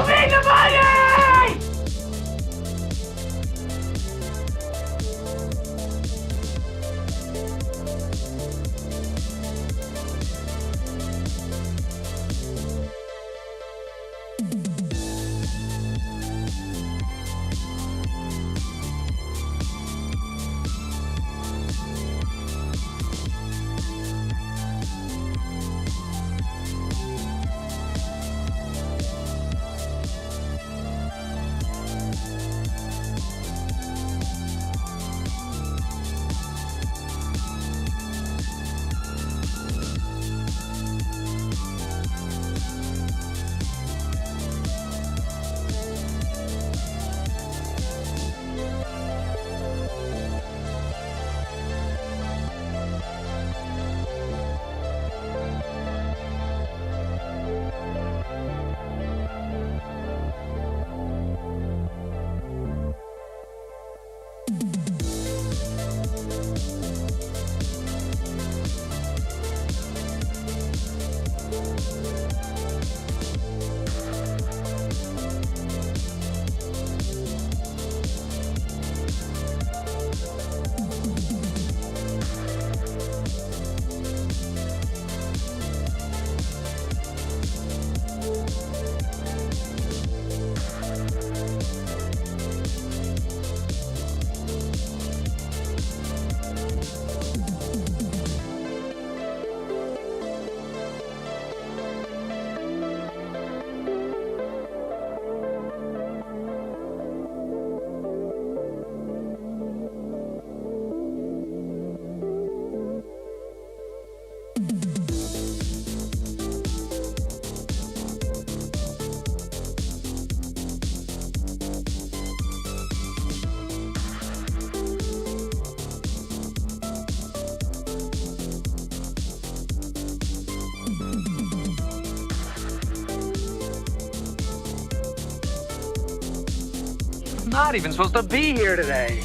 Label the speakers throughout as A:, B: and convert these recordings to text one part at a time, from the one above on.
A: Show me the money!
B: Not even supposed to be here today.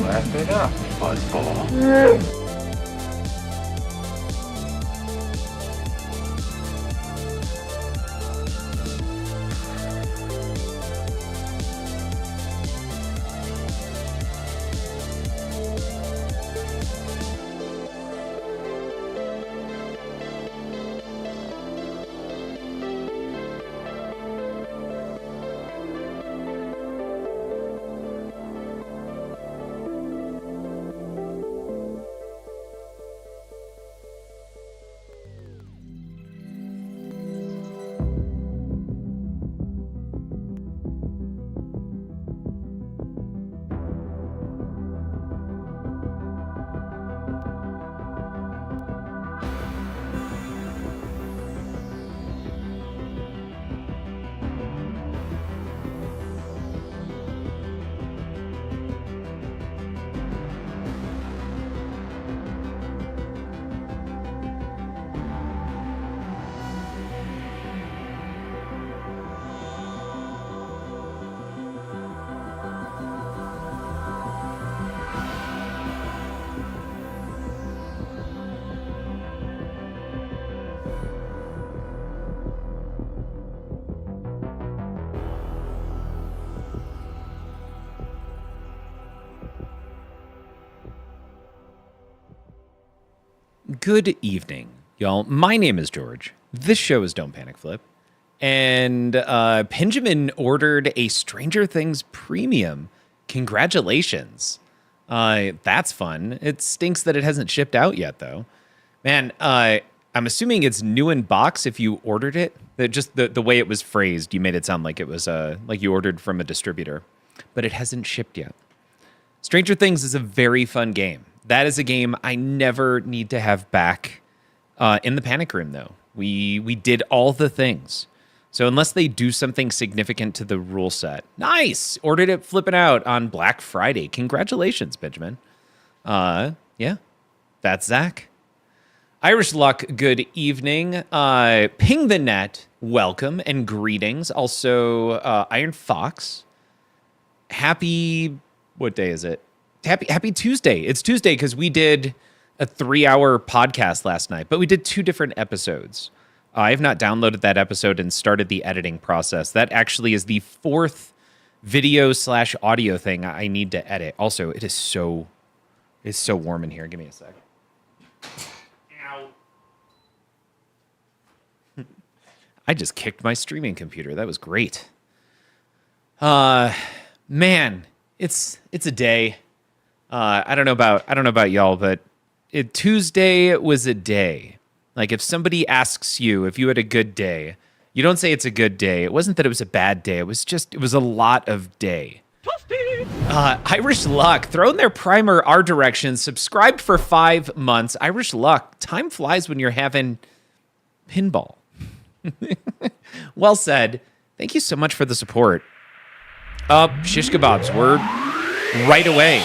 A: Laugh it up, fuzzball.
C: Good evening, y'all. My name is George. This show is Don't Panic Flip. And Benjamin ordered a Stranger Things premium. Congratulations. That's fun. It stinks that it hasn't shipped out yet, though. Man, I'm assuming it's new in box if you ordered it. Just the way it was phrased, you made it sound like it was like you ordered from a distributor. But it hasn't shipped yet. Stranger Things is a very fun game. That is a game I never need to have back in the panic room, though. We did all the things. So unless they do something significant to the rule set. Nice! Ordered it flipping out on Black Friday. Congratulations, Benjamin. Yeah, that's Zach. Irish Luck, good evening. Ping the Net, welcome and greetings. Also, Iron Fox. Happy, what day is it? Happy Tuesday. It's Tuesday because we did a 3-hour podcast last night, but we did 2 different episodes. I have not downloaded that episode and started the editing process. That actually is the 4th video/audio thing I need to edit. Also, it's so warm in here. Give me a sec. Ow. I just kicked my streaming computer. That was great. Man, it's a day. I don't know about y'all, but Tuesday was a day. Like if somebody asks you if you had a good day, you don't say it's a good day. It wasn't that it was a bad day. It was a lot of day. Irish Luck, throwing their primer our direction, subscribed for 5 months. Irish Luck, time flies when you're having pinball. Well said. Thank you so much for the support. Shish kebabs, we're right away.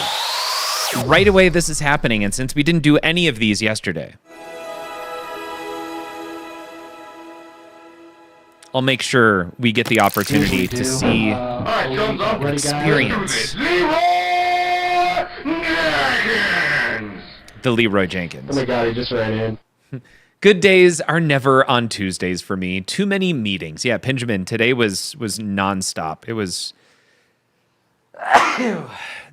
C: Right away this is happening, and since we didn't do any of these yesterday, I'll make sure we get the opportunity to see an experience. The Leroy Jenkins.
D: Oh my god, he just ran in.
C: Good days are never on Tuesdays for me. Too many meetings. Yeah, Benjamin, today was nonstop. It was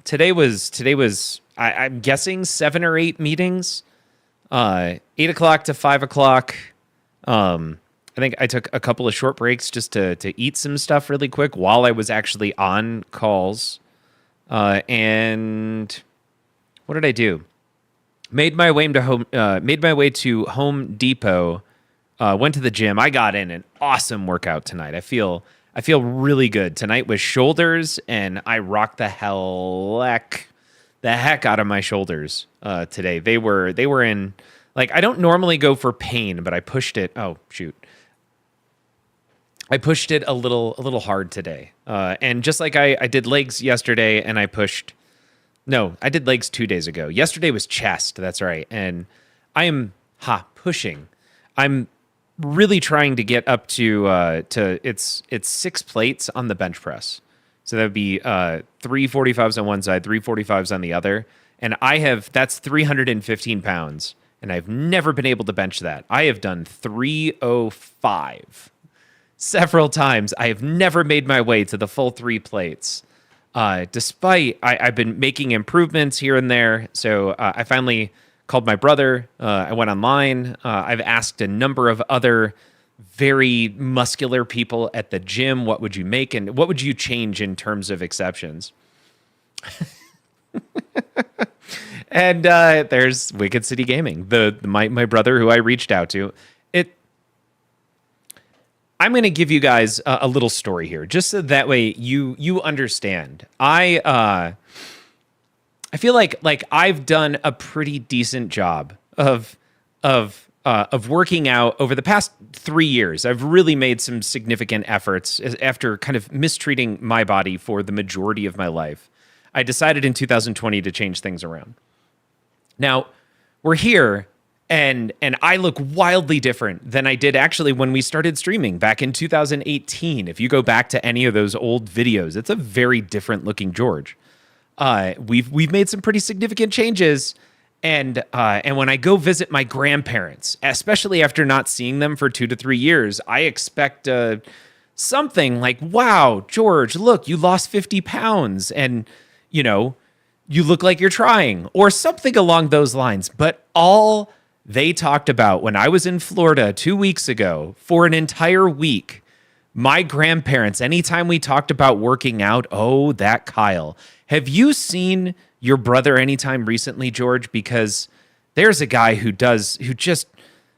C: today was I'm guessing 7 or 8 meetings. 8 o'clock to 5 o'clock. I think I took a couple of short breaks just to eat some stuff really quick while I was actually on calls. And what did I do? Made my way to Home Depot. Went to the gym. I got in an awesome workout tonight. I feel really good. Tonight was shoulders, and I rocked the heck out of my shoulders today. They were in, like, I don't normally go for pain, but I pushed it. Oh shoot. I pushed it a little hard today. And just like I did legs yesterday, and I did legs 2 days ago. Yesterday was chest, that's right. And I am pushing. I'm really trying to get up to it's 6 plates on the bench press. So that would be 3 45s on one side, 3 45s on the other. And that's 315 pounds. And I've never been able to bench that. I have done 305 several times. I have never made my way to the full 3 plates. Despite I've been making improvements here and there. So I finally called my brother. I went online. I've asked a number of other very muscular people at the gym, what would you make and what would you change in terms of exceptions? And there's Wicked City Gaming, my brother who I reached out to. I'm going to give you guys a little story here, just so that way you understand. I feel like I've done a pretty decent job of working out over the past 3 years. I've really made some significant efforts after kind of mistreating my body for the majority of my life. I decided in 2020 to change things around. Now, we're here, and I look wildly different than I did actually when we started streaming back in 2018. If you go back to any of those old videos, it's a very different looking George. We've made some pretty significant changes, and when I go visit my grandparents, especially after not seeing them for 2 to 3 years, I expect something like, "Wow, George, look, you lost 50 pounds, and you look like you're trying," or something along those lines. But all they talked about when I was in Florida 2 weeks ago for an entire week My grandparents, anytime we talked about working out, oh, that Kyle. Have you seen your brother anytime recently, George? Because there's a guy who just,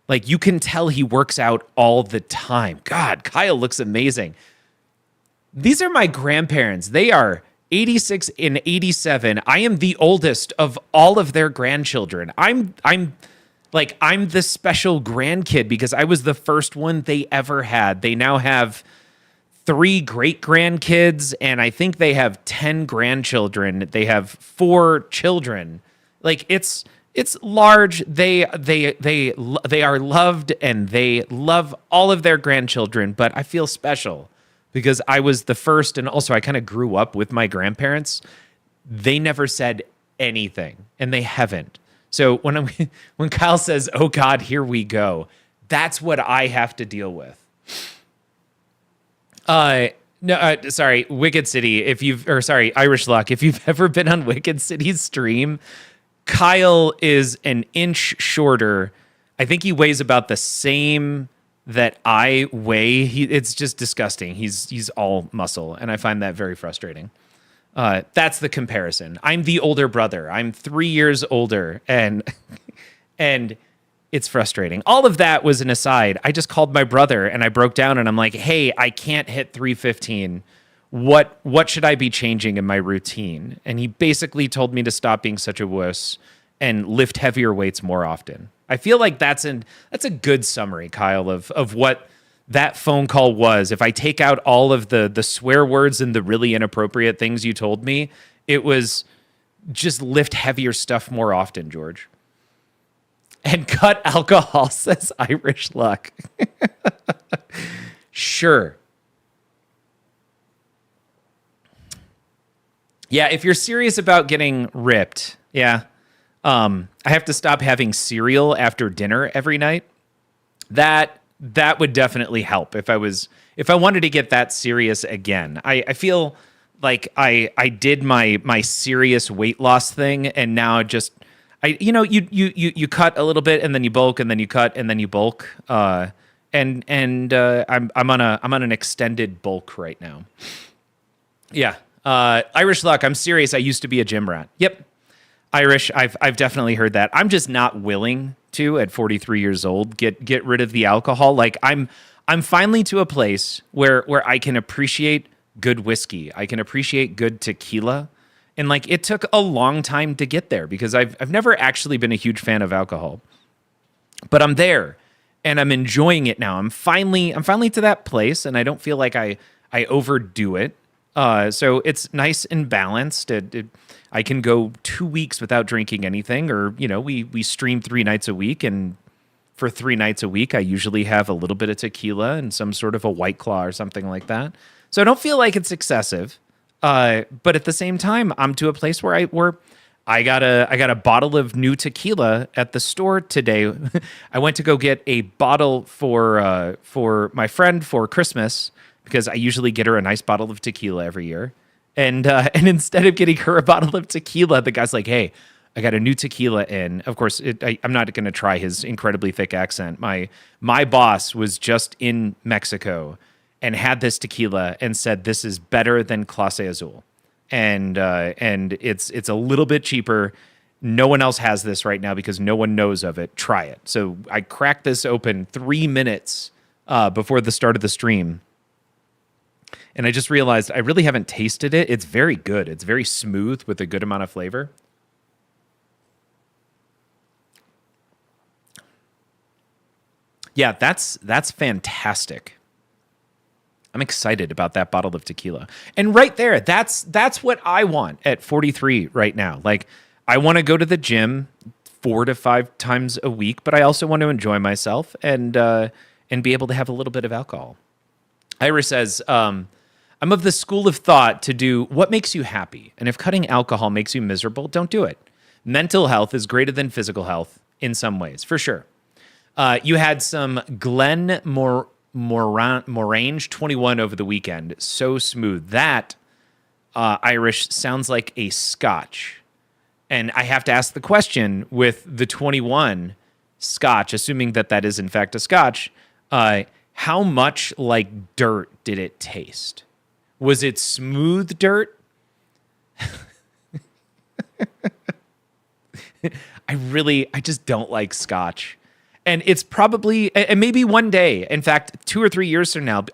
C: like, you can tell he works out all the time. God, Kyle looks amazing. These are my grandparents. They are 86 and 87. I am the oldest of all of their grandchildren. I'm the special grandkid because I was the first one they ever had. They now have 3 great grandkids, and I think they have 10 grandchildren. They have 4 children. Like, it's large. They are loved, and they love all of their grandchildren. But I feel special because I was the first, and also I kind of grew up with my grandparents. They never said anything, and they haven't. So when Kyle says, "Oh God, here we go," that's what I have to deal with. Sorry, Wicked City. Irish Luck. If you've ever been on Wicked City's stream, Kyle is an inch shorter. I think he weighs about the same that I weigh. It's just disgusting. He's all muscle, and I find that very frustrating. That's the comparison. I'm the older brother. I'm 3 years older, and it's frustrating. All of that was an aside. I just called my brother, and I broke down, and I'm like, "Hey, I can't hit 315. What should I be changing in my routine?" And he basically told me to stop being such a wuss and lift heavier weights more often. I feel like that's a good summary, Kyle, of what that phone call was. If I take out all of the swear words and the really inappropriate things you told me, it was just lift heavier stuff more often, George. And cut alcohol, says Irish Luck. Sure. Yeah, if you're serious about getting ripped, yeah. I have to stop having cereal after dinner every night. That would definitely help if I wanted to get that serious again. I feel like I did my serious weight loss thing, and now you cut a little bit and then you bulk and then you cut and then you bulk. I'm on an extended bulk right now. Yeah. Irish Luck, I'm serious. I used to be a gym rat. Yep. Irish, I've definitely heard that. I'm just not willing to, at 43 years old, get rid of the alcohol. Like, I'm finally to a place where I can appreciate good whiskey. I can appreciate good tequila. And like, it took a long time to get there because I've never actually been a huge fan of alcohol. But I'm there and I'm enjoying it now. I'm finally to that place, and I don't feel like I overdo it. So it's nice and balanced. I can go 2 weeks without drinking anything, or, we stream 3 nights a week, and for 3 nights a week, I usually have a little bit of tequila and some sort of a White Claw or something like that. So I don't feel like it's excessive. But at the same time, I'm to a place where I got a bottle of new tequila at the store today. I went to go get a bottle for my friend for Christmas, because I usually get her a nice bottle of tequila every year. And instead of getting her a bottle of tequila, the guy's like, "Hey, I got a new tequila in." Of course, I'm not going to try his incredibly thick accent. My boss was just in Mexico and had this tequila and said, "This is better than Clase Azul." And it's a little bit cheaper. No one else has this right now because no one knows of it. Try it. So I cracked this open 3 minutes before the start of the stream. And I just realized I really haven't tasted it. It's very good. It's very smooth with a good amount of flavor. Yeah, that's fantastic. I'm excited about that bottle of tequila. And right there, that's what I want at 43 right now. Like, I want to go to the gym 4 to 5 times a week, but I also want to enjoy myself and be able to have a little bit of alcohol. Ira says, I'm of the school of thought to do what makes you happy. And if cutting alcohol makes you miserable, don't do it. Mental health is greater than physical health in some ways, for sure. You had some Glen Morange 21 over the weekend. So smooth. That, Irish, sounds like a scotch. And I have to ask the question with the 21 scotch, assuming that is in fact a scotch, how much like dirt did it taste? Was it smooth dirt? I just don't like scotch. And it's probably, and maybe one day, in fact, 2 or 3 years from now,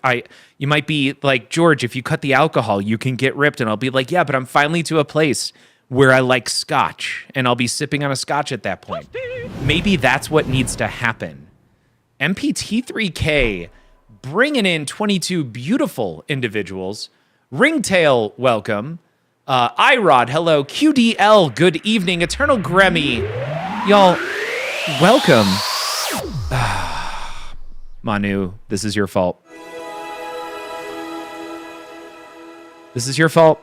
C: you might be like, George, if you cut the alcohol, you can get ripped. And I'll be like, yeah, but I'm finally to a place where I like scotch, and I'll be sipping on a scotch at that point. Maybe that's what needs to happen. MPT3K bringing in 22 beautiful individuals. Ringtail, welcome. Irod, hello. QDL, good evening. Eternal Gremmy, y'all, welcome. Manu, this is your fault. This is your fault.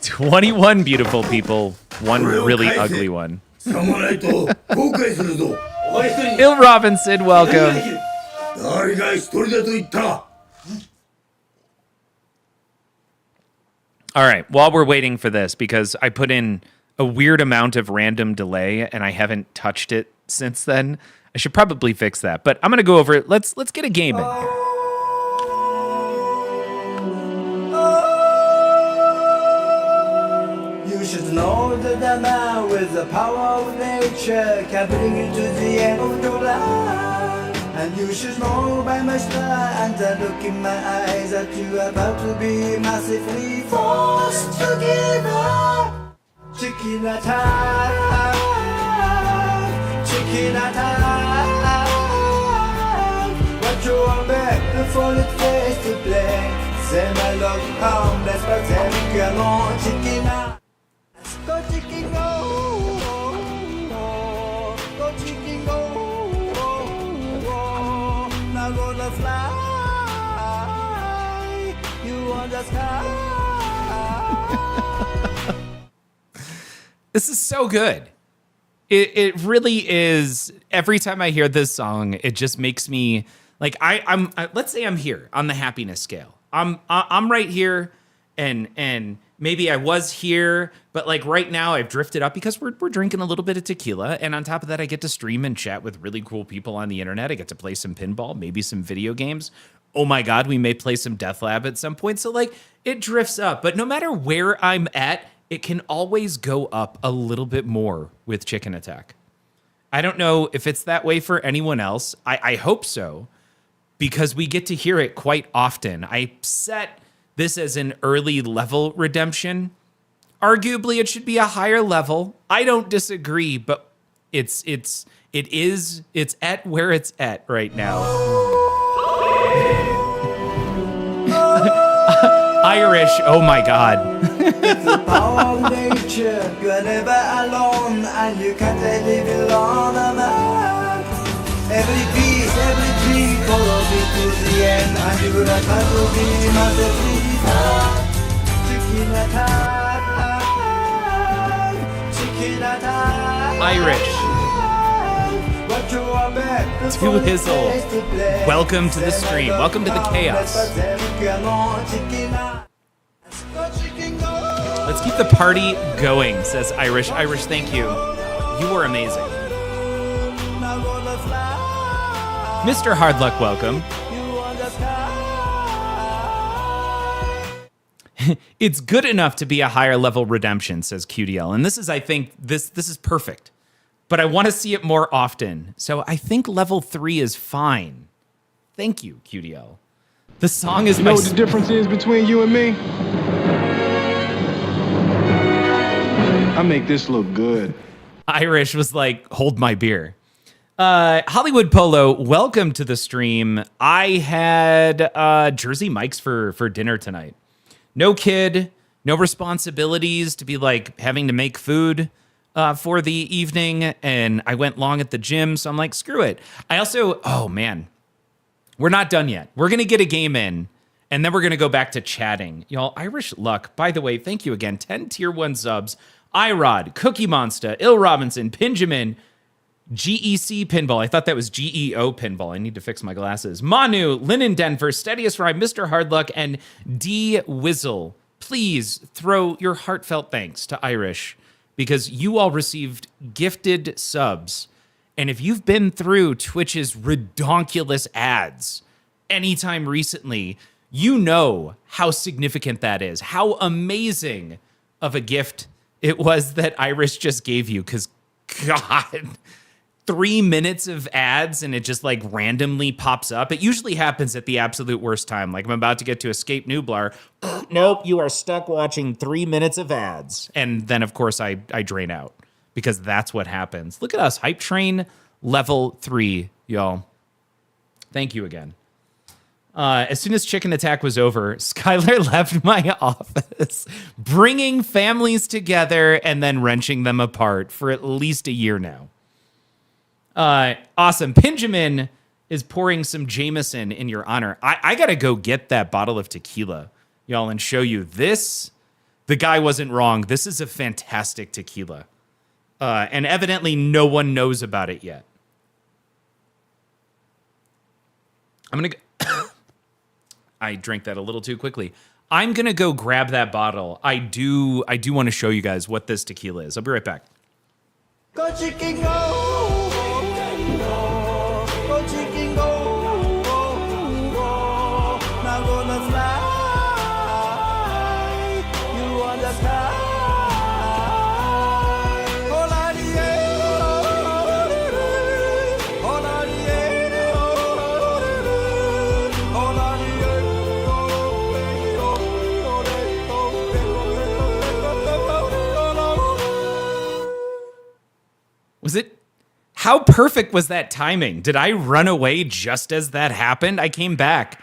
C: "21 beautiful people, one really ugly one." Il Robinson, welcome. All right, while we're waiting for this, because I put in a weird amount of random delay and I haven't touched it since then, I should probably fix that. But I'm gonna go over it. Let's get a game in here.
E: You should know that a man with the power of nature can bring you to the end of your life. And you should know by my style and the look in my eyes that you are about to be massively forced to give up. Chicken attack, chicken attack. What you want back before it face to play. C'est my love pound, that's pas tellement chicken attack. Go chicken go, go chicken go. Now gonna fly, you on the sky.
C: This is so good. It really is. Every time I hear this song, it just makes me like let's say I'm here on the happiness scale. I'm right here, and maybe I was here, but like right now I've drifted up because we're drinking a little bit of tequila, and on top of that I get to stream and chat with really cool people on the internet. I get to play some pinball, maybe some video games. Oh my God, we may play some DeathLab at some point. So like it drifts up, but no matter where I'm at, it can always go up a little bit more with Chicken Attack. I don't know if it's that way for anyone else. I hope so, because we get to hear it quite often. I set this as an early level redemption. Arguably, it should be a higher level. I don't disagree, but it's at where it's at right now. Irish, oh my God.
E: It's the power of nature. You are never alone, and you can't live alone. Every piece, every dream follows me to the end, and you will not have to be massively chicken attack, chicken attack.
C: Irish. To Hizzle. Welcome to the stream. Welcome to the chaos. Let's keep the party going, says Irish. Irish, thank you. You were amazing. Mr. Hardluck, welcome. It's good enough to be a higher level redemption, says QDL. And this is, I think, this is perfect. But I want to see it more often. So I think level 3 is fine. Thank you, QDL. The song is
D: You know what the difference is between you and me? I make this look good.
C: Irish was like, hold my beer. Hollywood Polo, welcome to the stream. I had Jersey Mike's for dinner tonight. No kid, no responsibilities to be like having to make food for the evening, and I went long at the gym, so I'm like, screw it. I also, oh man, we're not done yet. We're gonna get a game in, and then we're gonna go back to chatting. Y'all, Irish Luck, by the way, thank you again. 10 tier 1 subs. Irod, Cookie Monster, Il Robinson, Pinjamin, GEC Pinball. I thought that was GEO Pinball. I need to fix my glasses. Manu, Linen Denver, Steadiest Rhyme, Mr. Hardluck, and D Wizzle. Please throw your heartfelt thanks to Irish because you all received gifted subs. And if you've been through Twitch's redonkulous ads anytime recently, you know how significant that is, how amazing of a gift it was that Iris just gave you. Because, God, 3 minutes of ads and it just like randomly pops up. It usually happens at the absolute worst time. Like I'm about to get to Escape Nublar. Nope, you are stuck watching 3 minutes of ads. And then, of course, I drain out because that's what happens. Look at us, Hype Train level 3, y'all. Thank you again. As soon as Chicken Attack was over, Skylar left my office, bringing families together and then wrenching them apart for at least a year now. Awesome. Pinjamin is pouring some Jameson in your honor. I got to go get that bottle of tequila, y'all, and show you this. The guy wasn't wrong. This is a fantastic tequila. And evidently no one knows about it yet. I'm going to go. I drank that a little too quickly. I'm going to go grab that bottle. I do want to show you guys what this tequila is. I'll be right back.
E: Go chicken go, go chicken go, now gonna fly, you on the sky. Oh, la di oh, la di oh, la
C: Was it? How perfect was that timing? Did I run away just as that happened? I came back.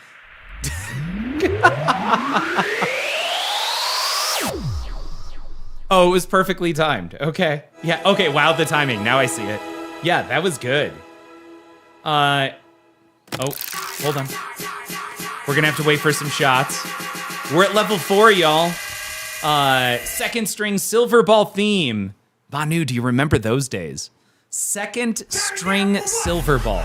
C: Oh, it was perfectly timed. Okay. Yeah, okay, wow, the timing. Now I see it. Yeah, that was good. Oh, hold on. We're gonna have to wait for some shots. We're at level 4, y'all. Second string silver ball theme. Vanu, do you remember those days? Second string silver ball.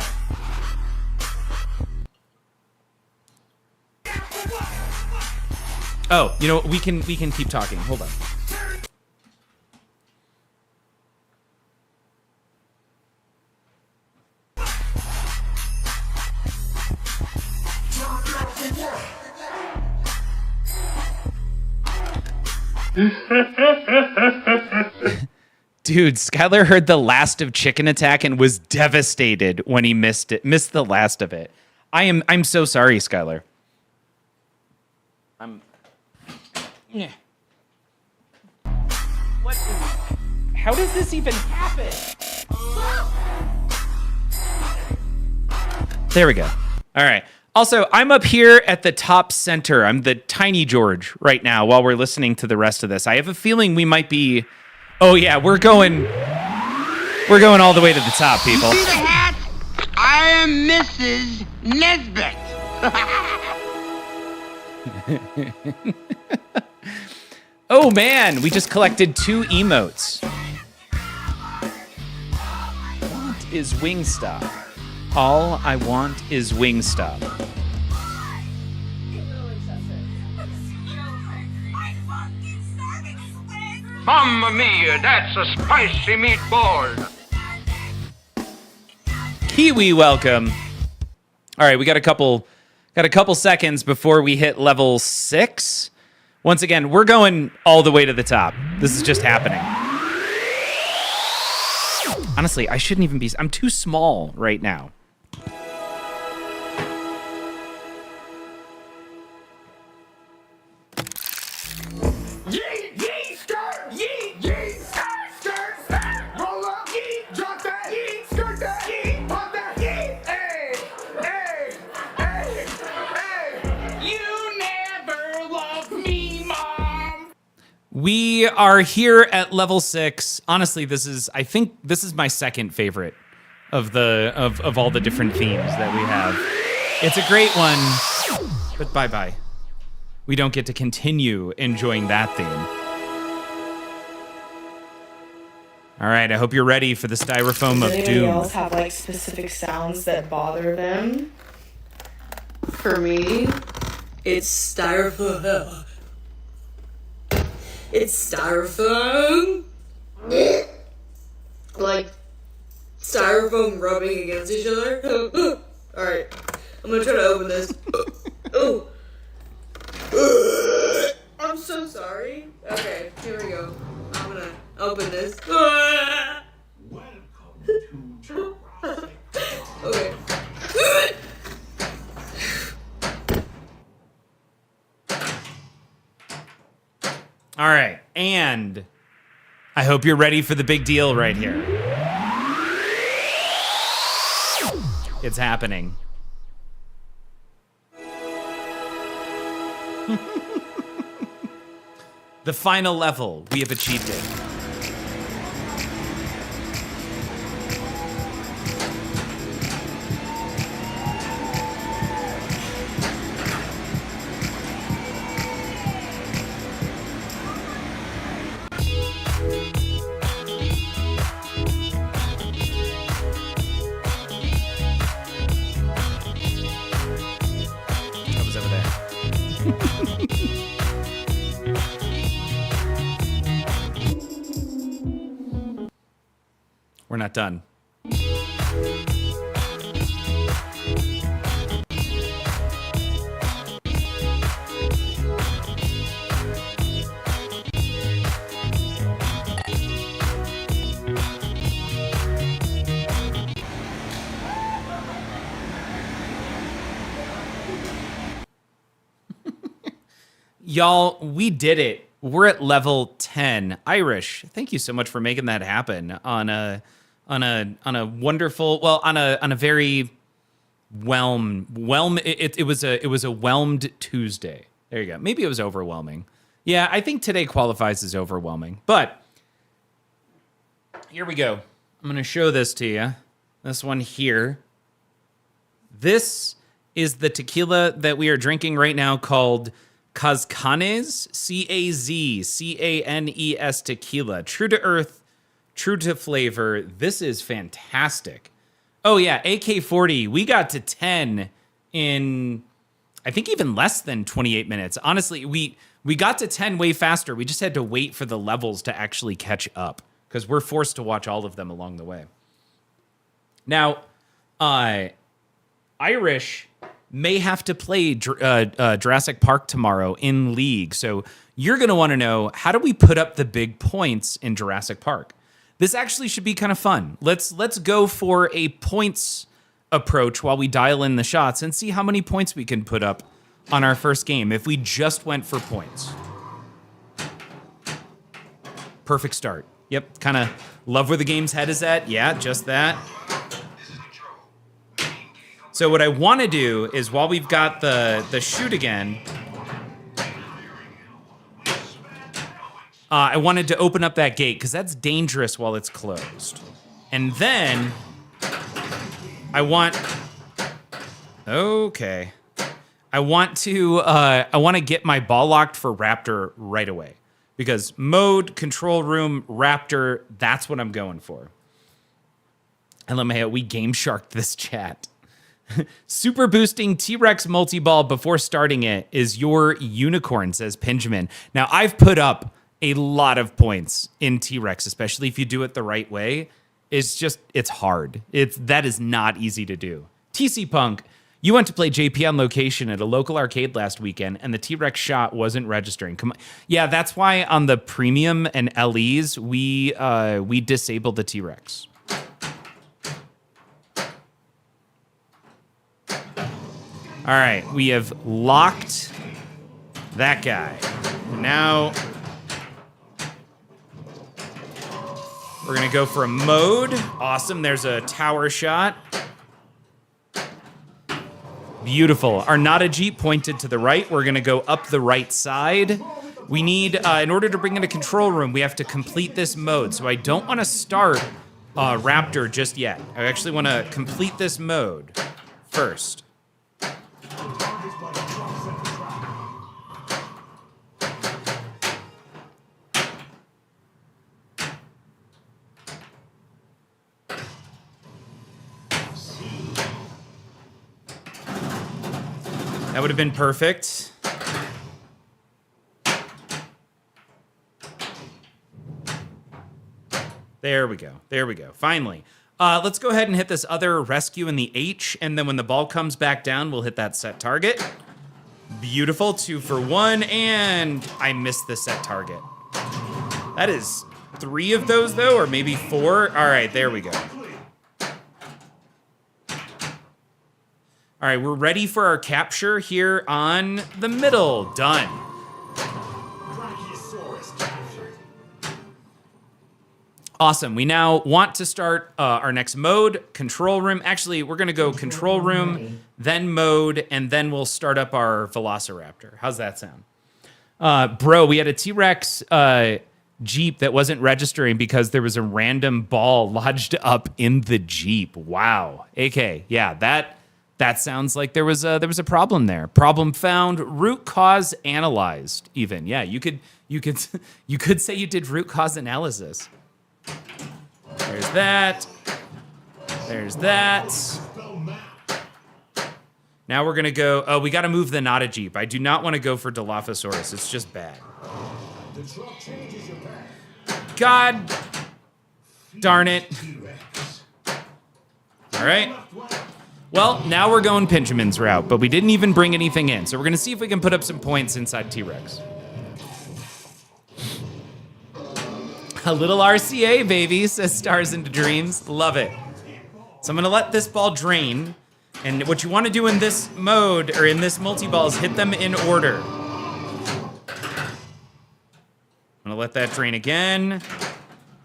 C: Oh, you know what? We can keep talking. Hold on. Dude, Skylar heard the last of Chicken Attack and was devastated when he missed the last of it. I'm so sorry, Skylar. Yeah. How does this even happen? There we go. All right. Also, I'm up here at the top center. I'm the tiny George right now while we're listening to the rest of this. I have a feeling we might be... Oh, yeah, we're going all the way to the top, people.
F: See the hat? I am Mrs. Nesbit.
C: Oh, man, we just collected 2 emotes. What is Wingstop? All I want is Wingstop.
B: Mamma mia, that's a spicy meatball.
C: Kiwi, welcome. All right, we got a couple seconds before we hit level 6. Once again, we're going all the way to the top. This is just happening. Honestly, I shouldn't even be... I'm too small right now. We are here at level 6. Honestly, I think this is my second favorite of all the different themes that we have. It's a great one, but bye-bye. We don't get to continue enjoying that theme. All right, I hope you're ready for the styrofoam of
G: Does
C: doom.
G: anybody else have like specific sounds that bother them? For me, it's styrofoam. It's styrofoam. like styrofoam rubbing against each other. Alright, I'm gonna try to open this. Oh. I'm so sorry. Okay, here we go. I'm gonna open this. Okay.
C: All right, and I hope you're ready for the big deal right here. It's happening. The final level, we have achieved it. That was over there. We're not done. Y'all, we did it. We're at level 10. Irish, thank you so much for making that happen on a wonderful, well, on a very it was a whelmed Tuesday. There you go. Maybe it was overwhelming. Yeah, I think today qualifies as overwhelming. But here we go. I'm going to show this to you. This one here. This is the tequila that we are drinking right now called Cazcanes, Cazcanes tequila. True to earth, true to flavor. This is fantastic. Oh yeah, AK-40. We got to 10 in, I think, even less than 28 minutes. Honestly, we got to 10 way faster. We just had to wait for the levels to actually catch up because we're forced to watch all of them along the way. Now, Irish may have to play Jurassic Park tomorrow in League. So you're going to want to know, how do we put up the big points in Jurassic Park? This actually should be kind of fun. Let's go for a points approach while we dial in the shots and see how many points we can put up on our first game if we just went for points. Perfect start. Yep, kind of love where the game's head is at. Yeah, just that. So what I want to do is, while we've got the shoot again, I wanted to open up that gate because that's dangerous while it's closed. And then I want to get my ball locked for Raptor right away, because mode, control room, Raptor, that's what I'm going for. And let me we game sharked this chat. Super boosting T-Rex multi-ball before starting it is your unicorn, says Pinjamin. Now, I've put up a lot of points in T-Rex, especially if you do it the right way. It's hard. That is not easy to do. TC Punk, you went to play JP on location at a local arcade last weekend, and the T-Rex shot wasn't registering. Come on. Yeah, that's why on the premium and LEs, we disabled the T-Rex. All right, we have locked that guy. Now we're gonna go for a mode. Awesome, there's a tower shot. Beautiful. Our Nada Jeep pointed to the right. We're gonna go up the right side. We need, in order to bring in a control room, we have to complete this mode. So I don't wanna start Raptor just yet. I actually wanna complete this mode first. That would have been perfect. There we go. There we go. Finally. Let's go ahead and hit this other rescue in the H, and then when the ball comes back down, we'll hit that set target. Beautiful. 2 for 1, and I missed the set target. That is 3 of those, though, or maybe 4. All right, there we go. All right, we're ready for our capture here on the middle. Done. Awesome. We now want to start our next mode, control room. Actually, we're going to go control room, then mode, and then we'll start up our Velociraptor. How's that sound? Bro, we had a T-Rex Jeep that wasn't registering because there was a random ball lodged up in the Jeep. Wow. AK, yeah, that sounds like there was a problem there. Problem found, root cause analyzed. Even, yeah, you could say you did root cause analysis. There's that. There's that. Now we're gonna go. Oh, we got to move the not a Jeep. I do not want to go for Dilophosaurus. It's just bad. God darn it. All right. Well, now we're going Pinjamin's route, but we didn't even bring anything in. So we're going to see if we can put up some points inside T-Rex. A little RCA, baby, says Stars into Dreams. Love it. So I'm going to let this ball drain. And what you want to do in this mode, or in this multi-ball, is hit them in order. I'm going to let that drain again.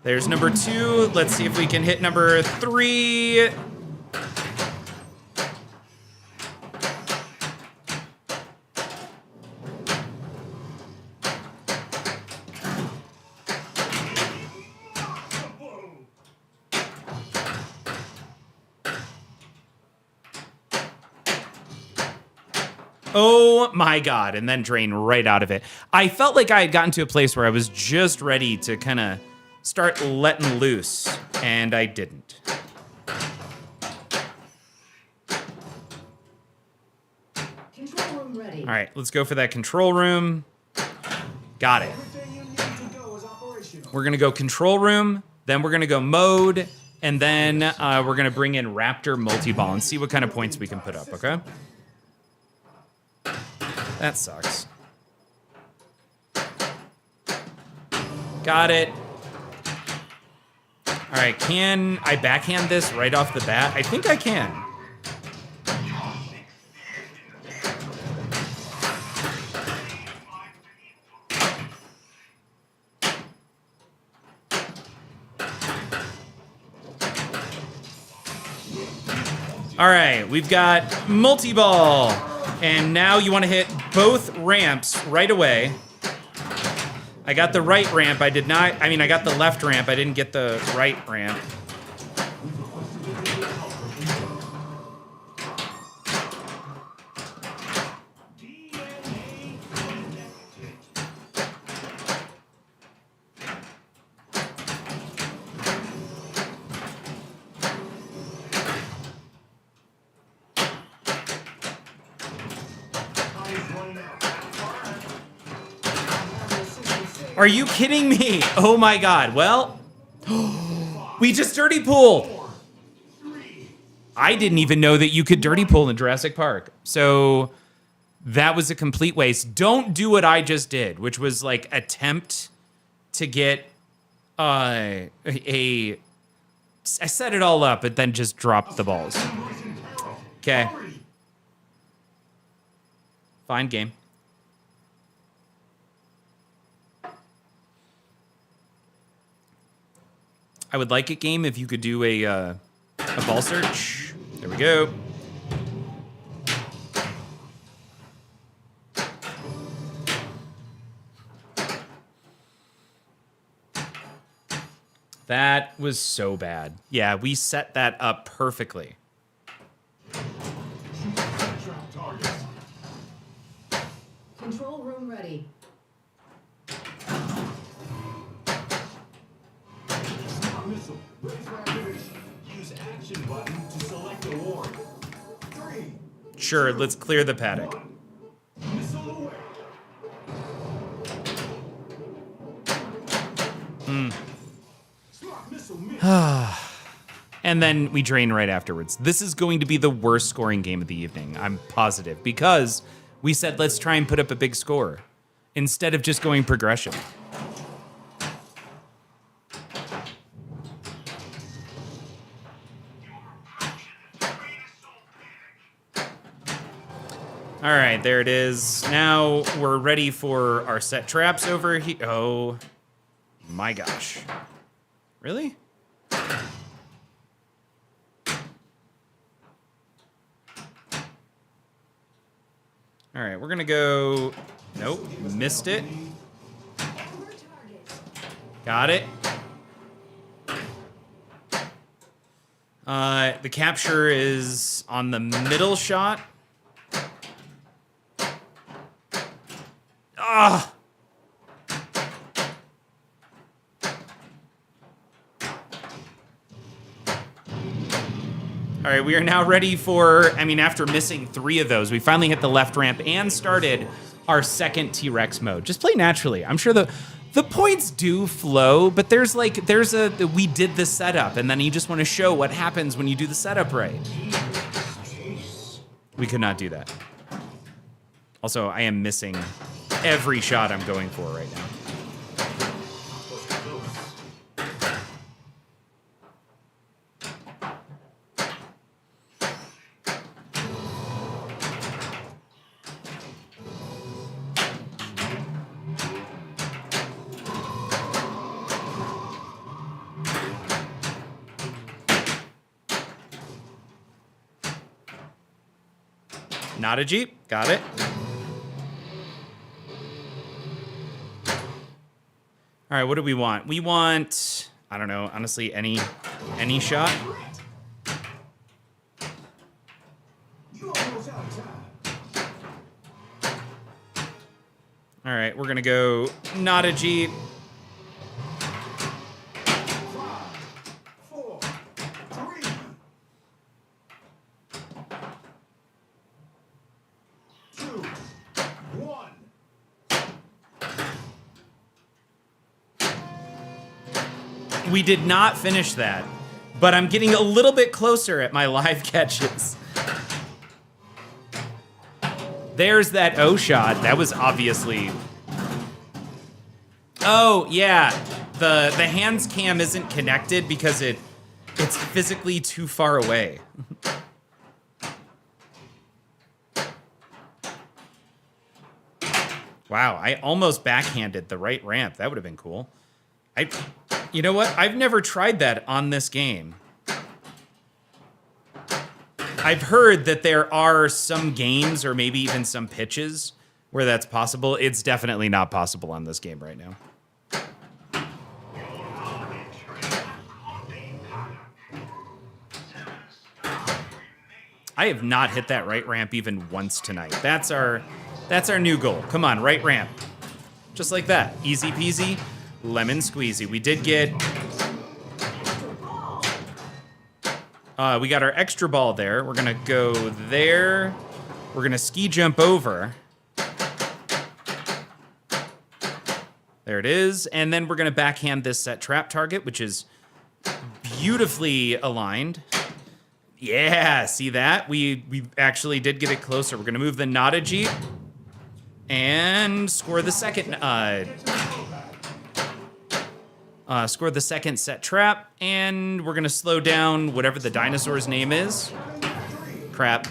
C: There's number 2. Let's see if we can hit number 3. Oh my God, and then drain right out of it. I felt like I had gotten to a place where I was just ready to kind of start letting loose, and I didn't.
H: Control room ready.
C: All right, let's go for that control room. Got it. We're gonna go control room, then we're gonna go mode, and then we're gonna bring in Raptor multi-ball and see what kind of points we can put up, okay? That sucks. Got it. All right, can I backhand this right off the bat? I think I can. All right, we've got multi-ball. And now you want to hit both ramps right away. I got the right ramp. I got the left ramp. I didn't get the right ramp. Are you kidding me? Oh my God. Well, we just dirty pooled. I didn't even know that you could dirty pool in Jurassic Park. So that was a complete waste. Don't do what I just did, which was like attempt to get I set it all up, but then just dropped the balls. Okay. Fine game. I would like it, game, if you could do a ball search. There we go. That was so bad. Yeah, we set that up perfectly.
H: Control room ready.
C: Sure, let's clear the paddock. And then we drain right afterwards. This is going to be the worst scoring game of the evening, I'm positive, because we said let's try and put up a big score instead of just going progression. All right, there it is. Now we're ready for our set traps over here. Oh my gosh. Really? All right, we're gonna go, nope, missed it. Got it. The capture is on the middle shot. Ah! All right, we are now ready for, after missing 3 of those, we finally hit the left ramp and started our second T-Rex mode. Just play naturally. I'm sure the points do flow, but there's we did the setup, and then you just want to show what happens when you do the setup right. We could not do that. Also, I am missing every shot I'm going for right now. Not a Jeep. Got it. All right, what do we want? We want, I don't know, honestly, any shot. All right, we're gonna go not a Jeep.
D: 5, 4, 3, 2, 1.
C: We did not finish that, but I'm getting a little bit closer at my live catches. There's that O shot. That was obviously... Oh, yeah. The hands cam isn't connected because it's physically too far away. Wow, I almost backhanded the right ramp. That would have been cool. You know what? I've never tried that on this game. I've heard that there are some games or maybe even some pitches where that's possible. It's definitely not possible on this game right now. I have not hit that right ramp even once tonight. That's our new goal. Come on, right ramp. Just like that. Easy peasy, lemon squeezy. We did get... we got our extra ball there. We're gonna go there. We're gonna ski jump over. There it is. And then we're gonna backhand this set trap target, which is beautifully aligned. Yeah, see that? We actually did get it closer. We're gonna move the Nada Jeep and score the second score the second set trap, and we're gonna slow down whatever the dinosaur's name is. Crap.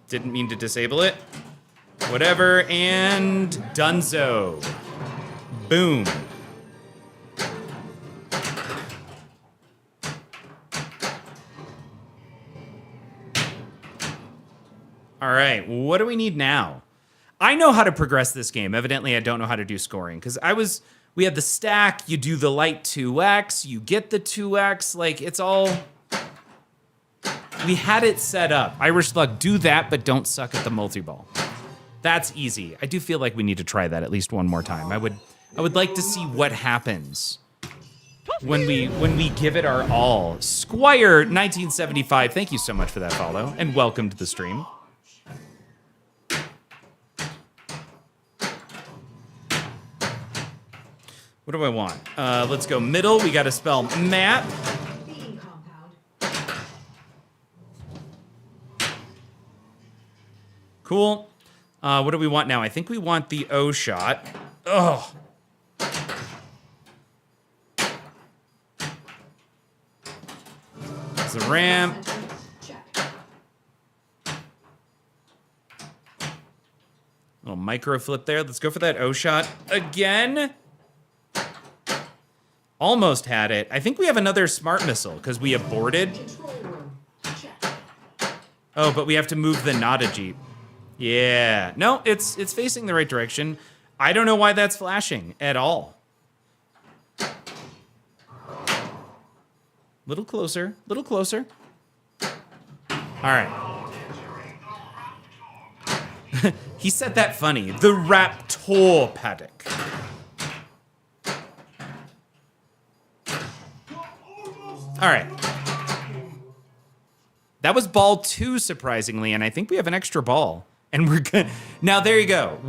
C: Didn't mean to disable it. Whatever, and dunzo. Boom. All right, what do we need now? I know how to progress this game. Evidently, I don't know how to do scoring because we had the stack, you do the light 2x, you get the 2x, like it's all, we had it set up. Irish Slug, do that, but don't suck at the multi-ball. That's easy. I do feel like we need to try that at least one more time. I would like to see what happens when we give it our all. Squire 1975, thank you so much for that follow, and welcome to the stream. What do I want? Let's go middle. We got to spell map.
H: Feeding compound.
C: Cool. What do we want now? I think we want the O shot. Oh. It's a ramp.
H: Center. Check.
C: Little micro flip there. Let's go for that O shot again. Almost had it. I think we have another smart missile because we aborted.
H: Control room. Check.
C: Oh, but we have to move the Nada Jeep. Yeah. No, it's facing the right direction. I don't know why that's flashing at all. Little closer. Little closer. All right. He said that funny. The Raptor paddock. All right. That was ball 2, surprisingly, and I think we have an extra ball. And we're good. Now, there you go.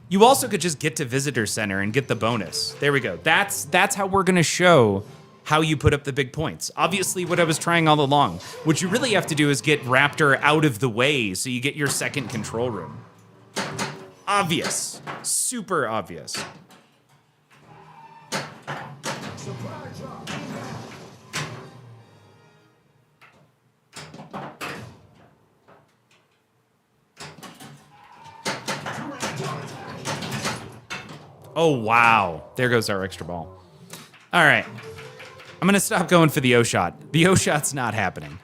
C: You also could just get to Visitor Center and get the bonus. There we go. That's how we're going to show how you put up the big points. Obviously, what I was trying all along. What you really have to do is get Raptor out of the way so you get your second control room. Obvious. Super obvious. Oh, wow. There goes our extra ball. All right. I'm going to stop going for the O shot. The O shot's not happening.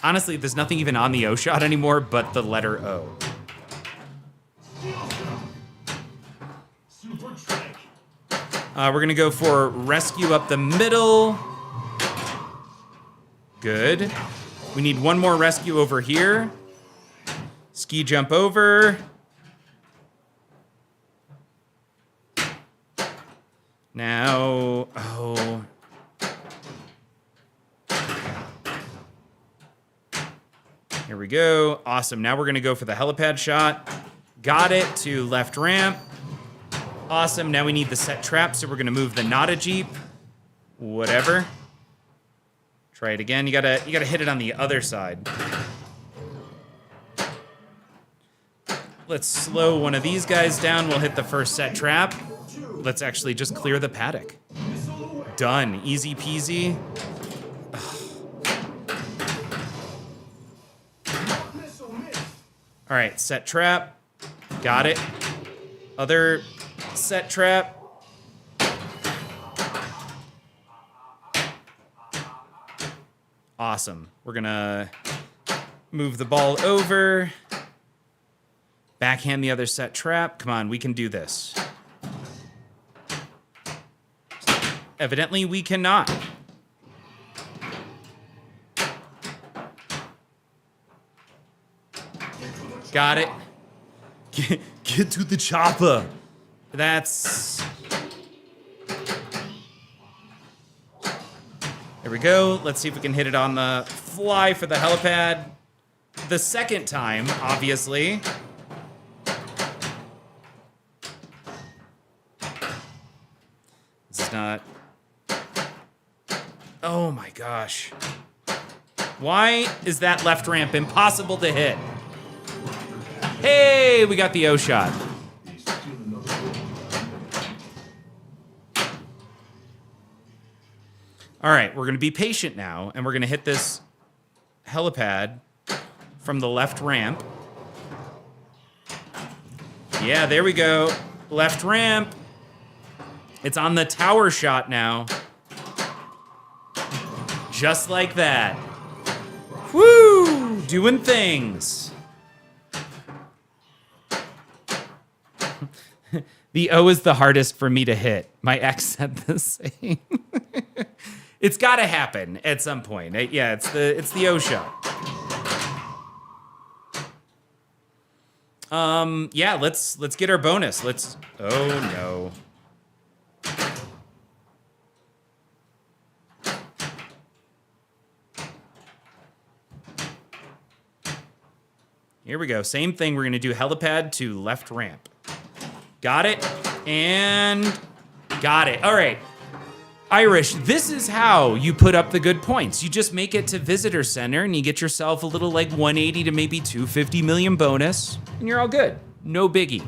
C: Honestly, there's nothing even on the O shot anymore but the letter O. We're going to go for rescue up the middle. Good. We need one more rescue over here. Ski jump over. Now, oh. Here we go. Awesome. Now we're going to go for the helipad shot. Got it to left ramp. Awesome. Now we need the set trap, so we're going to move the Nada Jeep. Whatever. Try it again. You gotta hit it on the other side. Let's slow one of these guys down. We'll hit the first set trap. Let's actually just clear the paddock. Done. Easy peasy. All right, set trap. Got it. Other set trap. Awesome. We're gonna move the ball over. Backhand the other set trap. Come on, we can do this. Evidently, we cannot. Got it. Get to the chopper. That's... There we go. Let's see if we can hit it on the fly for the helipad. The second time, obviously. This is not... Oh my gosh. Why is that left ramp impossible to hit? Hey, we got the O shot. All right, we're gonna be patient now, and we're gonna hit this helipad from the left ramp. Yeah, there we go. Left ramp. It's on the tower shot now. Just like that. Woo! Doing things. The O is the hardest for me to hit. My ex said the same. It's got to happen at some point. Yeah, it's the O shot. Yeah, let's get our bonus. Oh no. Here we go. Same thing. We're going to do helipad to left ramp. Got it.
I: And got it. All right. Irish, this is how you put up the good points. You just make it to Visitor Center and you get yourself a little like 180 to maybe 250 million bonus, and you're all good. No biggie.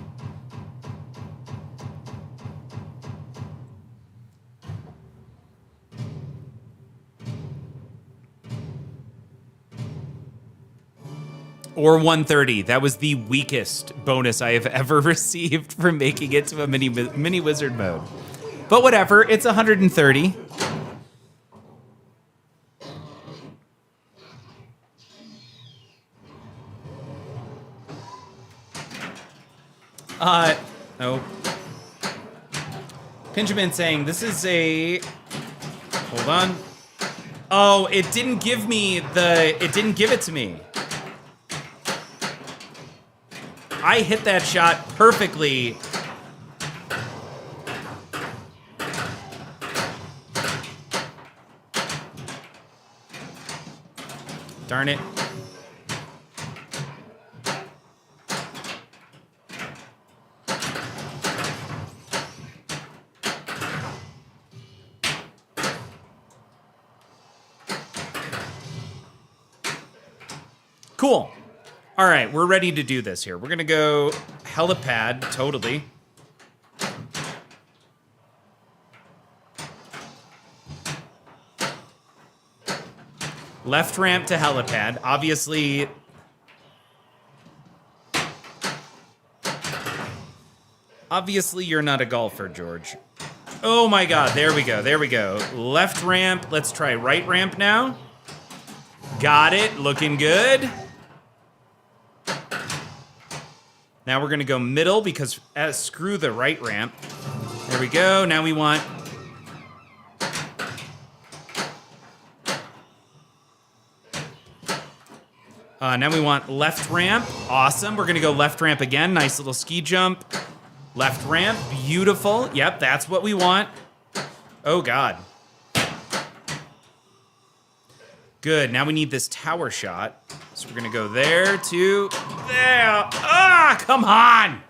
I: Or 130. That was the weakest bonus I have ever received for making it to a mini wizard mode. But whatever, it's 130. No. Pinjamin saying this is a, hold on. Oh, it didn't give it to me. I hit that shot perfectly. Darn it. Cool. All right, we're ready to do this here. We're gonna go helipad, totally. Left ramp to helipad. Obviously, you're not a golfer, George. Oh my God, there we go, there we go. Left ramp, let's try right ramp now. Got it, looking good. Now we're gonna go middle because screw the right ramp. There we go, now we want, left ramp. Awesome, we're gonna go left ramp again. Nice little ski jump. Left ramp, beautiful. Yep, that's what we want. Oh God. Good, now we need this tower shot. So we're gonna go there to there. Ah, come on.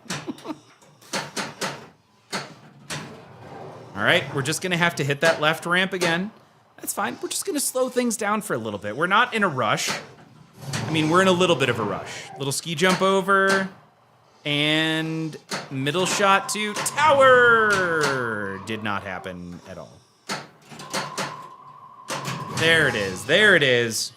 I: All right, we're just gonna have to hit that left ramp again. That's fine, we're just gonna slow things down for a little bit. We're not in a rush. I mean, we're in a little bit of a rush. Little ski jump over and middle shot to tower. Did not happen at all. There it is, there it is.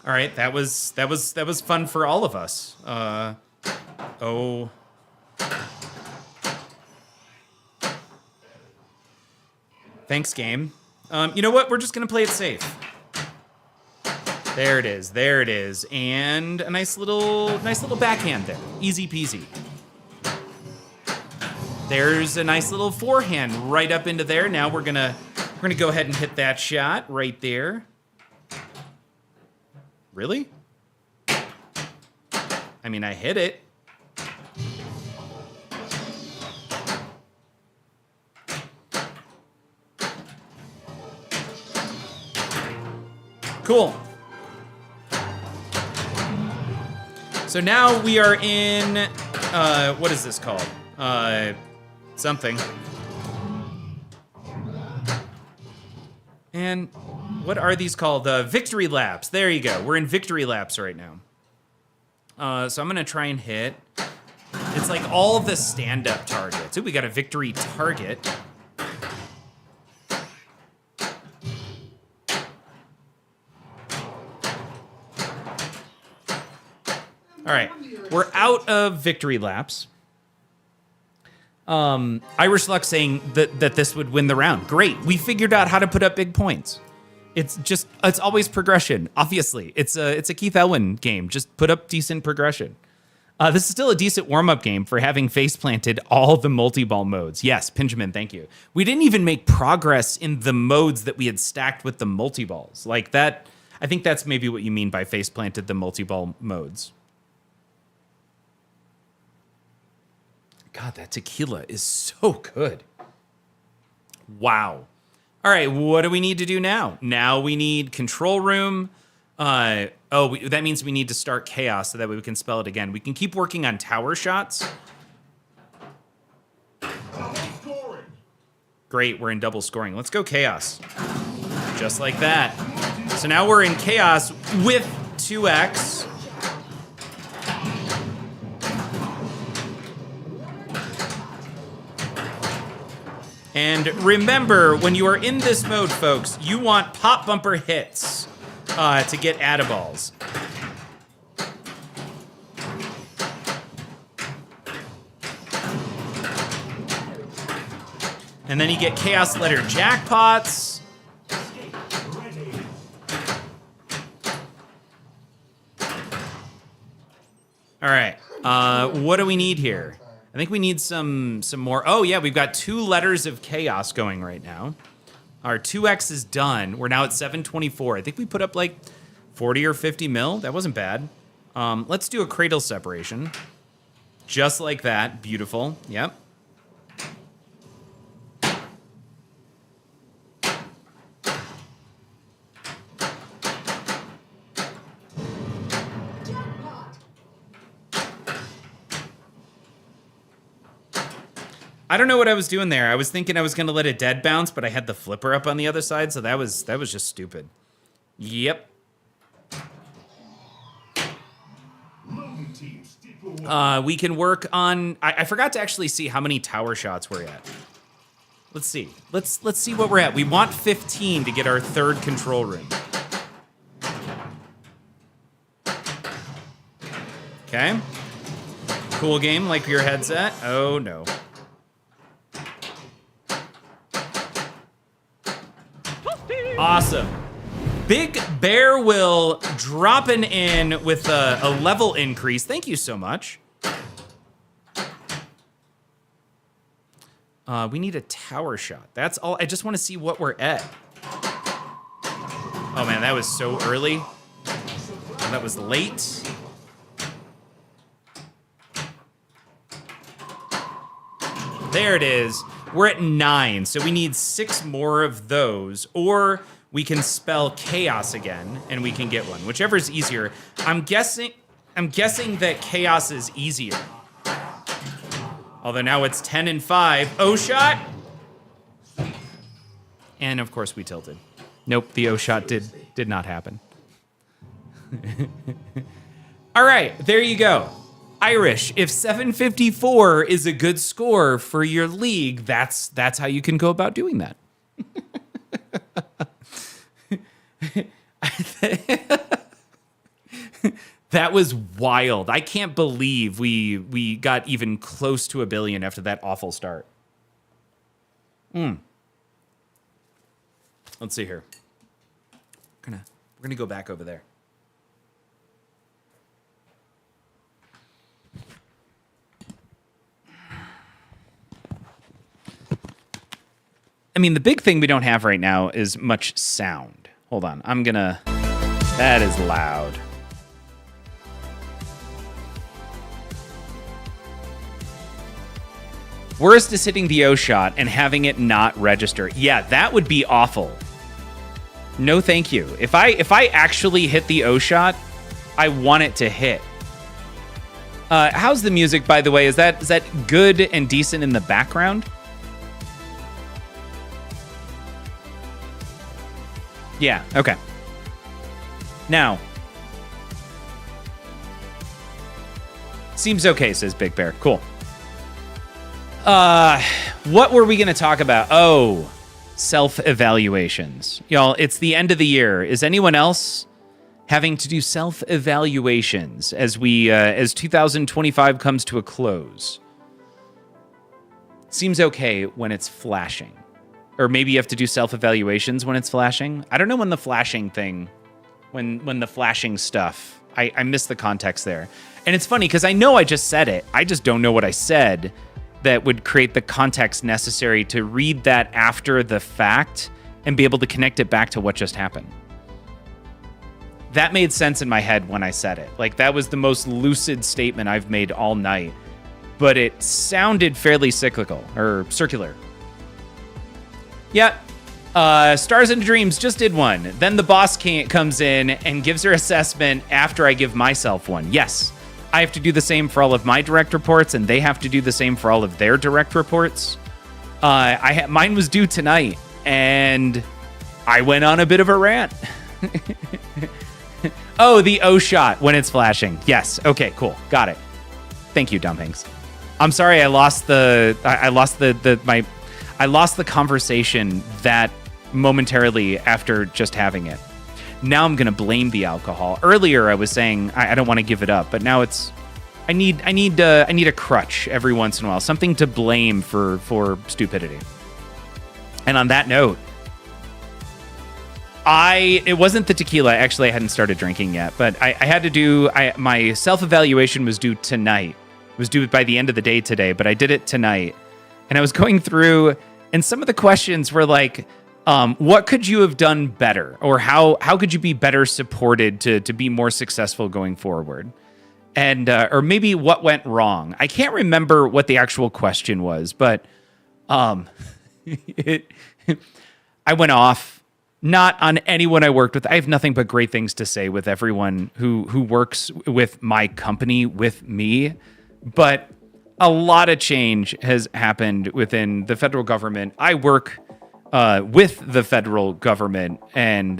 I: All right, that was fun for all of us. Oh. Thanks, game. You know what? We're just gonna play it safe. There it is. There it is. And a nice little backhand there. Easy peasy. There's a nice little forehand right up into there. Now we're gonna go ahead and hit that shot right there. Really? I mean, I hit it. Cool. So now we are in, what is this called? Something. And what are these called? Victory laps. There you go. We're in victory laps right now. So I'm gonna try and hit. It's like all the stand-up targets. Ooh, we got a victory target. All right, we're out of victory laps. Irish Luck saying that this would win the round. Great, we figured out how to put up big points. It's always progression. Obviously, it's a Keith Elwin game. Just put up decent progression. This is still a decent warm-up game for having face planted all the multi-ball modes. Yes, Pinjamin, thank you. We didn't even make progress in the modes that we had stacked with the multi-balls. Like that, I think that's maybe what you mean by face planted the multi-ball modes. God, that tequila is so good. Wow. All right, what do we need to do now? Now we need control room. That means we need to start chaos so that way we can spell it again. We can keep working on tower shots.
D: Scoring.
I: Great, we're in double scoring. Let's go chaos. Just like that. So now we're in chaos with 2x. And remember, when you are in this mode, folks, you want pop bumper hits to get attaballs. And then you get chaos letter jackpots.
D: Ready.
I: All right. What do we need here? I think we need some more. Oh, yeah, we've got 2 letters of chaos going right now. Our 2x is done. We're now at 724. I think we put up like 40 or 50 mil. That wasn't bad. Let's do a cradle separation. Just like that. Beautiful. Yep.
H: Jackpot.
I: I don't know what I was doing there. I was thinking I was going to let a dead bounce, but I had the flipper up on the other side, so that was just stupid. Yep.
D: Lone team stick away.
I: We can work on... I forgot to actually see how many tower shots we're at. Let's see. Let's see what we're at. We want 15 to get our 3rd control room. Okay. Cool game, like your headset. Oh, no. Awesome. Big Bear Will dropping in with a level increase. Thank you so much. We need a tower shot. That's all. I just want to see what we're at. Oh, man, that was so early. That was late. There it is. We're at 9, so we need 6 more of those, or we can spell chaos again, and we can get one. Whichever is easier. I'm guessing that chaos is easier. Although now it's 10 and 5. O shot. And of course we tilted. Nope, the O shot did not happen. All right, there you go. Irish, if 754 is a good score for your league, that's how you can go about doing that. That was wild. I can't believe we got even close to 1 billion after that awful start. Let's see here. We're gonna go back over there. I mean, the big thing we don't have right now is much sound. Hold on, that is loud. Worst is hitting the O shot and having it not register. Yeah, that would be awful. No, thank you. If I actually hit the O shot, I want it to hit. How's the music, by the way? Is that good and decent in the background? Yeah, okay. Now. Seems okay, says Big Bear. Cool. What were we going to talk about? Oh, self-evaluations. Y'all, it's the end of the year. Is anyone else having to do self-evaluations as as 2025 comes to a close? Seems okay when it's flashing. Or maybe you have to do self-evaluations when it's flashing. I don't know when the flashing thing, when the flashing stuff, I missed the context there. And it's funny because I know I just said it. I just don't know what I said that would create the context necessary to read that after the fact and be able to connect it back to what just happened. That made sense in my head when I said it. Like, that was the most lucid statement I've made all night.
C: but it sounded fairly cyclical or circular. Yeah. Stars and Dreams just did one. Then the boss comes in and gives her assessment after I give myself one. Yes, I have to do the same for all of my direct reports, and they have to do the same for all of their direct reports. Mine was due tonight, and I went on a bit of a rant. Oh, the O shot when it's flashing. Yes. Okay. Cool. Got it. Thank you, Dumpings. I'm sorry I lost the conversation that momentarily after just having it. Now I'm gonna blame the alcohol. Earlier I was saying I don't want to give it up, but now it's I need a crutch every once in a while, something to blame for stupidity. And on that note, it wasn't the tequila. Actually, I hadn't started drinking yet, but I had to do my self-evaluation was due tonight. It was due by the end of the day today, but I did it tonight. And I was going through, and some of the questions were like, what could you have done better? Or how could you be better supported to be more successful going forward? And or maybe what went wrong. I can't remember what the actual question was, but I went off, not on anyone I worked with. I have nothing but great things to say with everyone who works with my company, with me. But a lot of change has happened within the federal government. I work with the federal government, and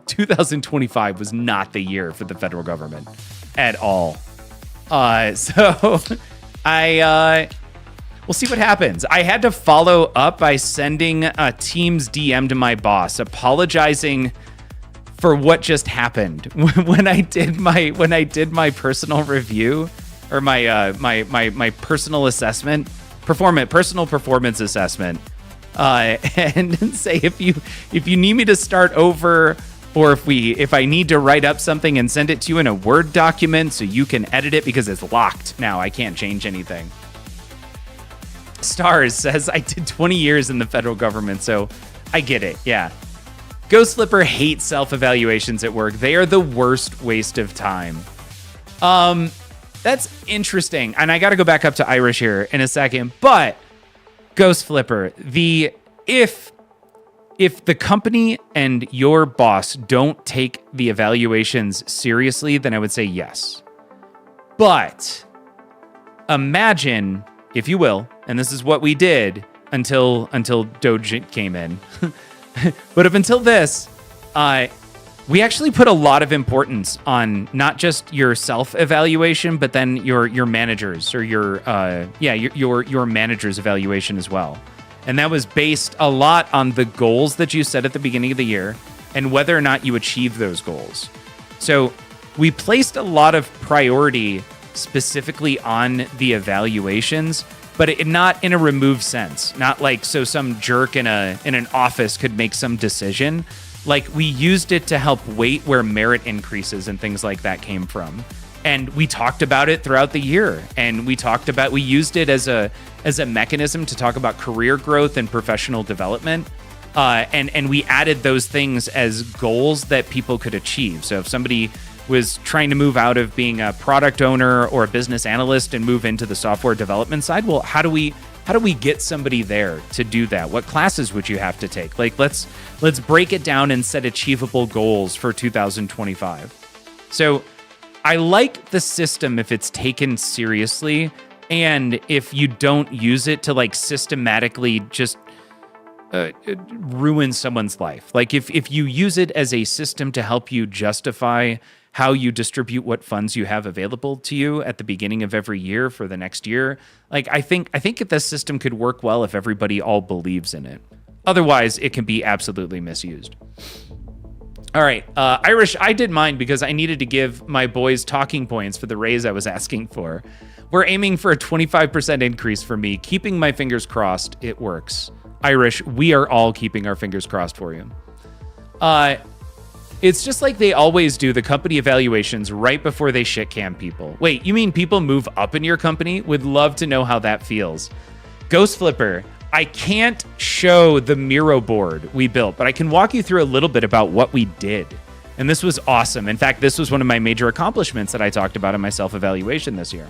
C: 2025 was not the year for the federal government at all. So we'll see what happens. I had to follow up by sending a Teams DM to my boss, apologizing for what just happened when I did my personal review, or my personal assessment, personal performance assessment. And say if you need me to start over, or if I need to write up something and send it to you in a Word document so you can edit it, because it's locked now, I can't change anything. Stars says I did 20 years in the federal government, so I get it. Yeah. Ghost Flipper hates self-evaluations at work. They are the worst waste of time. That's interesting, and I got to go back up to Irish here in a second, but Ghost Flipper, if the company and your boss don't take the evaluations seriously, then I would say yes. But imagine, if you will, and this is what we did until Doge came in. But up until this, we actually put a lot of importance on not just your self-evaluation, but then your managers, or your manager's evaluation as well. And that was based a lot on the goals that you set at the beginning of the year and whether or not you achieve those goals. So we placed a lot of priority specifically on the evaluations, but not in a removed sense. Not like so some jerk in an office could make some decision. Like, we used it to help weight where merit increases and things like that came from. And we talked about it throughout the year. And we used it as a mechanism to talk about career growth and professional development. And we added those things as goals that people could achieve. So if somebody was trying to move out of being a product owner or a business analyst and move into the software development side, well, how do we get somebody there to do that? What classes would you have to take? Like, let's break it down and set achievable goals for 2025. So I like the system if it's taken seriously, and if you don't use it to like systematically just ruin someone's life. Like if you use it as a system to help you justify how you distribute what funds you have available to you at the beginning of every year for the next year. Like, I think this system could work well if everybody all believes in it. Otherwise, it can be absolutely misused. All right, Irish, I did mine because I needed to give my boys talking points for the raise I was asking for. We're aiming for a 25% increase for me. Keeping my fingers crossed, it works. Irish, we are all keeping our fingers crossed for you. It's just like they always do the company evaluations right before they shit can people. Wait, you mean people move up in your company? Would love to know how that feels. Ghost Flipper, I can't show the Miro board we built, but I can walk you through a little bit about what we did. And this was awesome. In fact, this was one of my major accomplishments that I talked about in my self-evaluation this year.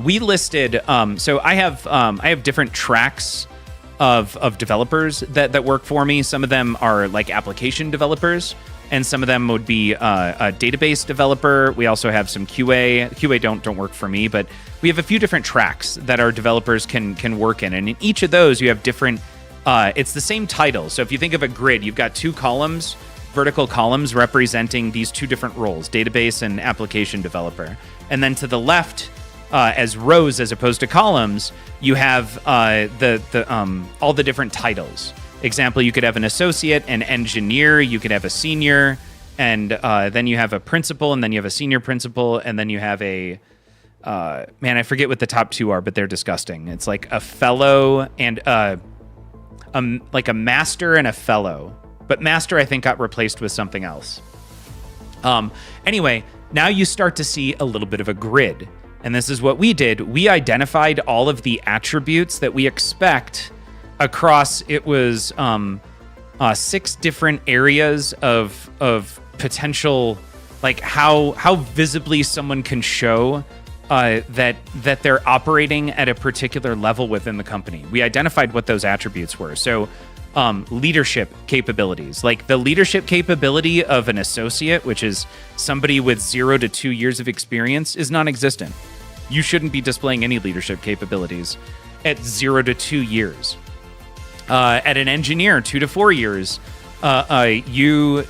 C: we listed. So I have different tracks of developers that work for me. Some of them are like application developers, and some of them would be a database developer. We also have some QA. QA don't work for me, but we have a few different tracks that our developers can work in, and in each of those you have different. It's the same title. So if you think of a grid, you've got two columns, vertical columns representing these two different roles, database and application developer. And then to the left, as rows as opposed to columns, you have all the different titles. Example, you could have an associate, an engineer, you could have a senior, and then you have a principal, and then you have a senior principal, and then you have a man, I forget what the top two are, but they're disgusting. It's like a fellow and like a master and a fellow. But master, I think, got replaced with something else. Anyway, now you start to see a little bit of a grid. And this is what we did. We identified all of the attributes that we expect across, it was 6 different areas of potential, like how visibly someone can show that they're operating at a particular level within the company. We identified what those attributes were. So leadership capabilities, like the leadership capability of an associate, which is somebody with 0 to 2 years of experience, is non-existent. You shouldn't be displaying any leadership capabilities at 0 to 2 years. At an engineer, 2 to 4 years, you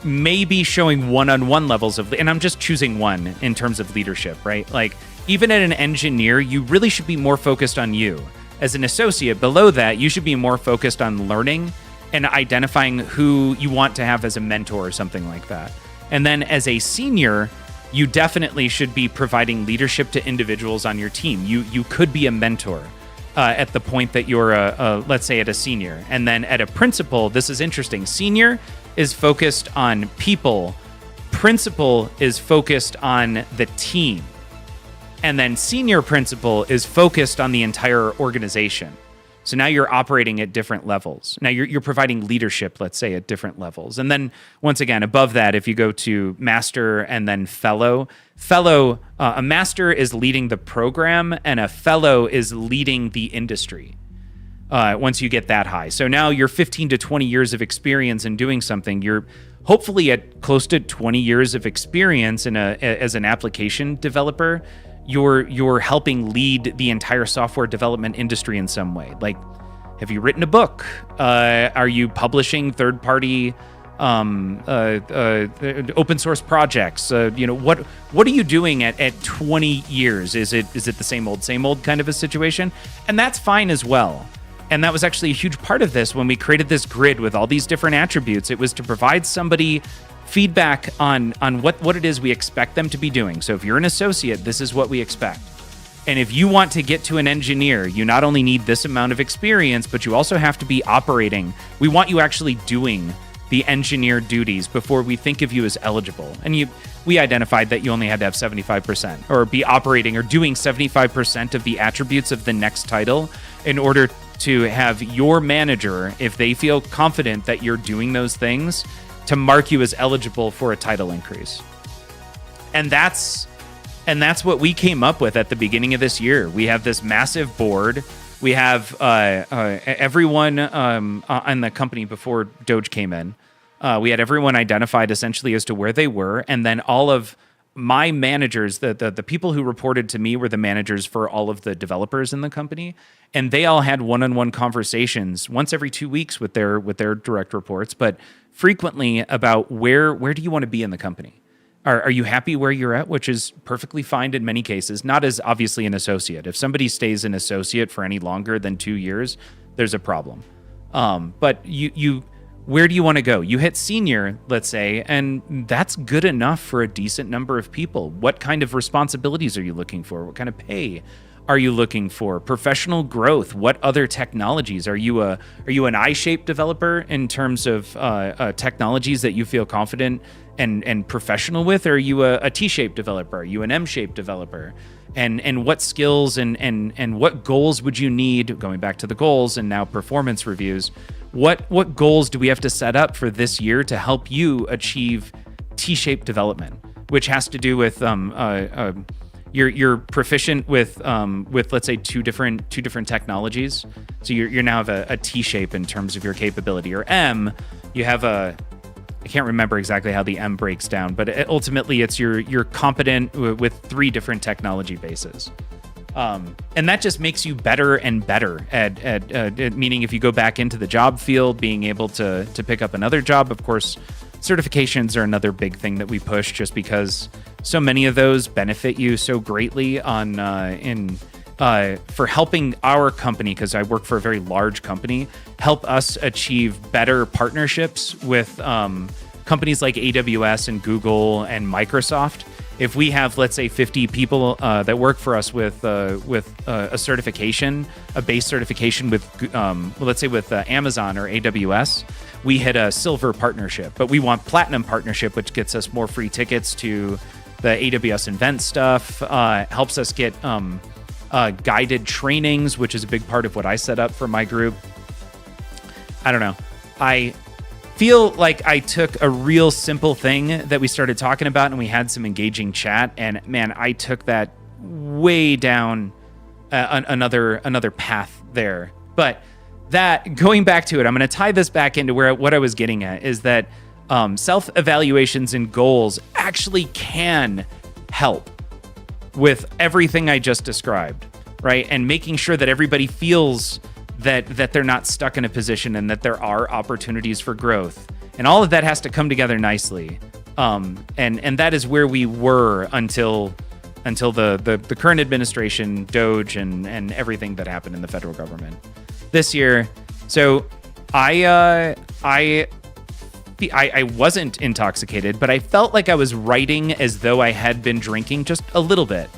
C: may be showing one-on-one levels of, and I'm just choosing one in terms of leadership, right? Like even at an engineer, you really should be more focused on you. As an associate, below that, you should be more focused on learning and identifying who you want to have as a mentor or something like that. And then as a senior, you definitely should be providing leadership to individuals on your team. You could be a mentor at the point that you're let's say at a senior. And then at a principal, this is interesting. Senior is focused on people. Principal is focused on the team. And then senior principal is focused on the entire organization. So now you're operating at different levels. Now you're providing leadership, let's say, at different levels. And then once again, above that, if you go to master and then fellow, a master is leading the program and a fellow is leading the industry. Once you get that high. So now you're 15 to 20 years of experience in doing something. You're hopefully at close to 20 years of experience as an application developer. You're helping lead the entire software development industry in some way. Like, have you written a book? Are you publishing third-party open source projects? What are you doing at 20 years? Is it the same old kind of a situation? And that's fine as well. And that was actually a huge part of this when we created this grid with all these different attributes. It was to provide somebody feedback on what it is we expect them to be doing. So if you're an associate, this is what we expect. And if you want to get to an engineer, you not only need this amount of experience, but you also have to be operating. We want you actually doing the engineer duties before we think of you as eligible. And we identified that you only had to have 75% or be operating or doing 75% of the attributes of the next title in order to have your manager, if they feel confident that you're doing those things, to mark you as eligible for a title increase. And that's what we came up with at the beginning of this year. We have this massive board. We have everyone on the company before Doge came in. We had everyone identified essentially as to where they were, and then all of my managers, the people who reported to me were the managers for all of the developers in the company, and they all had one-on-one conversations once every 2 weeks with their direct reports, but frequently about where do you want to be in the company? Are you happy where you're at, which is perfectly fine in many cases, not as obviously an associate. If somebody stays an associate for any longer than 2 years, there's a problem. But you where do you want to go? You hit senior, let's say, and that's good enough for a decent number of people. What kind of responsibilities are you looking for? What kind of pay are you looking for? Professional growth. What other technologies? Are you an I-shaped developer in terms of technologies that you feel confident and professional with? Or are you a T-shaped developer? Are you an M-shaped developer? And what skills and what goals would you need? Going back to the goals and now performance reviews. What goals do we have to set up for this year to help you achieve T-shaped development, which has to do with
I: you're proficient with let's say two different technologies. So you now have a T shape in terms of your capability. Or M, you have I can't remember exactly how the M breaks down, but ultimately it's you're competent with 3 different technology bases. And that just makes you better and better at meaning if you go back into the job field, being able to pick up another job. Of course, certifications are another big thing that we push just because so many of those benefit you so greatly for helping our company, because I work for a very large company, help us achieve better partnerships with companies like AWS and Google and Microsoft. If we have, let's say, 50 people that work for us with a certification, a base certification with, let's say, with Amazon or AWS, we hit a silver partnership. But we want platinum partnership, which gets us more free tickets to the AWS Invent stuff, helps us get guided trainings, which is a big part of what I set up for my group. I don't know. I feel like I took a real simple thing that we started talking about and we had some engaging chat, and man, I took that way down another path there. But that, going back to it, I'm going to tie this back into what I was getting at, is that self-evaluations and goals actually can help with everything I just described, right? And making sure that everybody feels that they're not stuck in a position and that there are opportunities for growth. And all of that has to come together nicely. And that is where we were until the current administration, Doge, and everything that happened in the federal government this year. So I wasn't intoxicated, but I felt like I was writing as though I had been drinking just a little bit.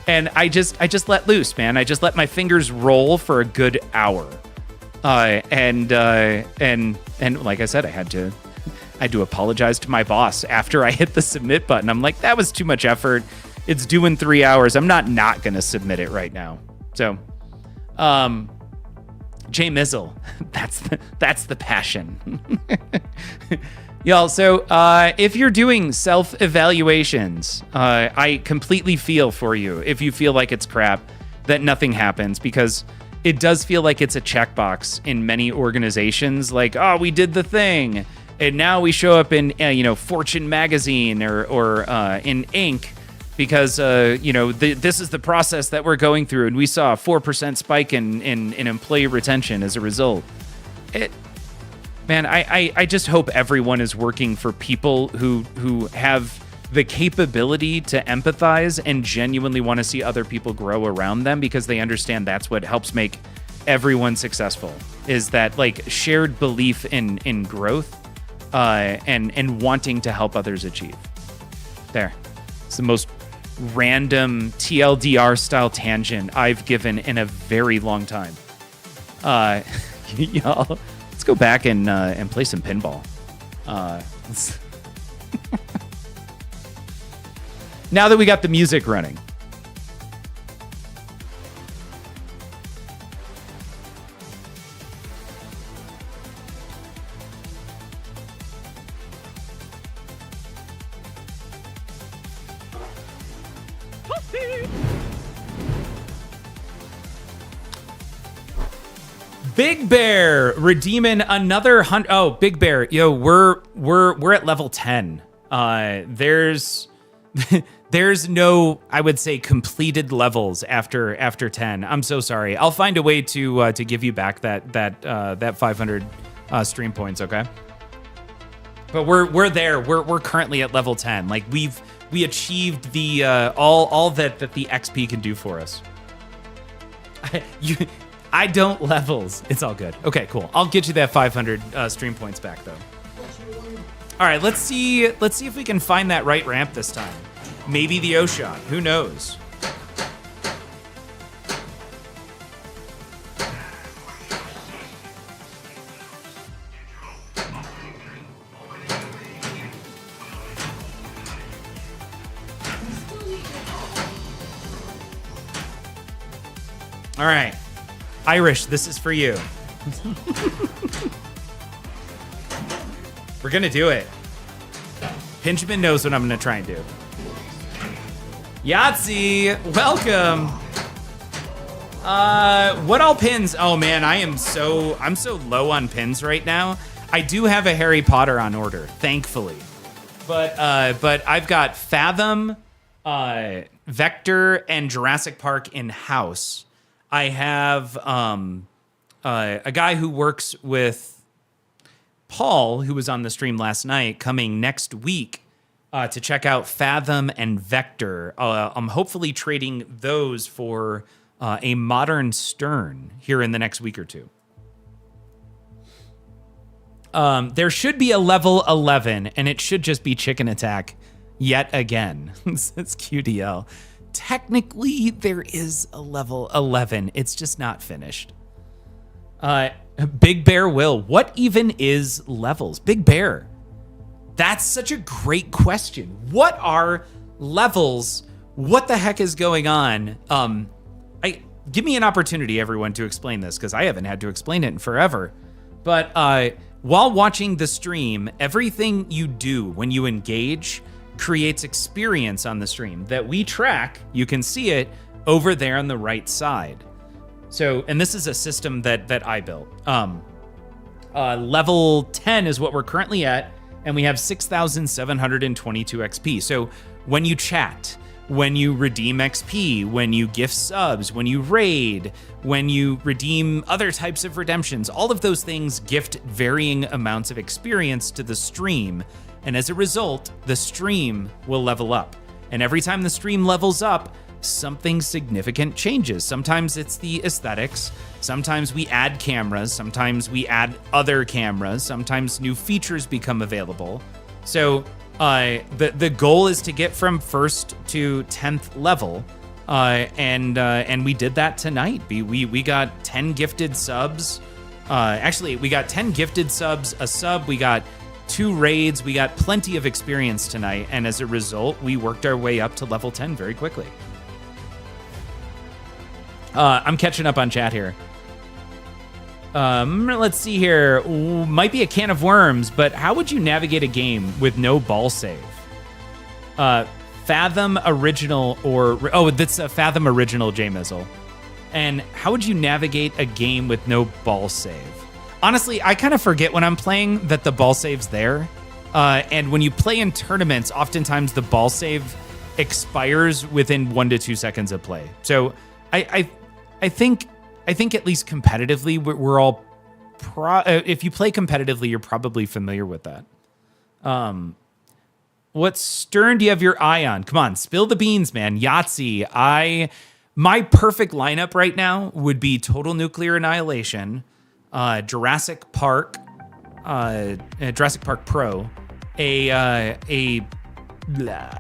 I: And I just let loose, man. I just let my fingers roll for a good hour. And like I said, I had to apologize to my boss after I hit the submit button. I'm like, that was too much effort. It's due in 3 hours. I'm not going to submit it right now. So, Jay Mizzle, that's the passion. Y'all, so if you're doing self-evaluations, I completely feel for you if you feel like it's crap, that nothing happens, because it does feel like it's a checkbox in many organizations, like, oh, we did the thing, and now we show up in Fortune magazine or in Inc. because this is the process that we're going through, and we saw a 4% spike in employee retention as a result. Man, I just hope everyone is working for people who have the capability to empathize and genuinely want to see other people grow around them, because they understand that's what helps make everyone successful, is that like shared belief in growth and wanting to help others achieve. There. It's the most random TLDR style tangent I've given in a very long time. Y'all, let's go back and play some pinball. Now that we got the music running. Big Bear redeeming another 100. Oh, Big Bear, yo, we're at level 10. There's no, I would say, completed levels after 10. I'm so sorry. I'll find a way to give you back that 500 stream points. Okay. But we're there. We're currently at level 10. Like we achieved the all that the XP can do for us. I don't levels. It's all good. Okay, cool. I'll get you that 500 stream points back though. All right, let's see if we can find that right ramp this time. Maybe the O-shot. Who knows? All right. Irish, this is for you. We're going to do it. Pinchman knows what I'm going to try and do. Yahtzee, welcome. What all pins? Oh man, I'm so low on pins right now. I do have a Harry Potter on order, thankfully. But I've got Fathom, Vector, and Jurassic Park in house. I have a guy who works with Paul, who was on the stream last night, coming next week to check out Fathom and Vector. I'm hopefully trading those for a modern Stern here in the next week or two. There should be a level 11, and it should just be Chicken Attack yet again. It's QDL. Technically, there is a level 11. It's just not finished. Big Bear Will, what even is levels? Big Bear, that's such a great question. What are levels? What the heck is going on? Give me an opportunity, everyone, to explain this, because I haven't had to explain it in forever. But while watching the stream, everything you do when you engage creates experience on the stream that we track. You can see it over there on the right side. So, and this is a system that I built. Level 10 is what we're currently at, and we have 6,722 XP. So when you chat, when you redeem XP, when you gift subs, when you raid, when you redeem other types of redemptions, all of those things gift varying amounts of experience to the stream. And as a result, the stream will level up. And every time the stream levels up, something significant changes. Sometimes it's the aesthetics. Sometimes we add cameras. Sometimes we add other cameras. Sometimes new features become available. So the goal is to get from 1st to 10th level. And we did that tonight. We got 10 gifted subs. Actually, we got 10 gifted subs, a sub. We got 2 raids. We got plenty of experience tonight. And as a result, we worked our way up to level 10 very quickly. I'm catching up on chat here. Let's see here. Ooh, might be a can of worms, but how would you navigate a game with no ball save? Fathom Original that's a Fathom Original, J-Mizzle. And how would you navigate a game with no ball save? Honestly, I kind of forget when I'm playing that the ball save's there. And when you play in tournaments, oftentimes the ball save expires within 1 to 2 seconds of play. So I think at least competitively, we're all if you play competitively, you're probably familiar with that. What Stern do you have your eye on? Come on, spill the beans, man. Yahtzee. My perfect lineup right now would be Total Nuclear Annihilation, Jurassic Park Pro, a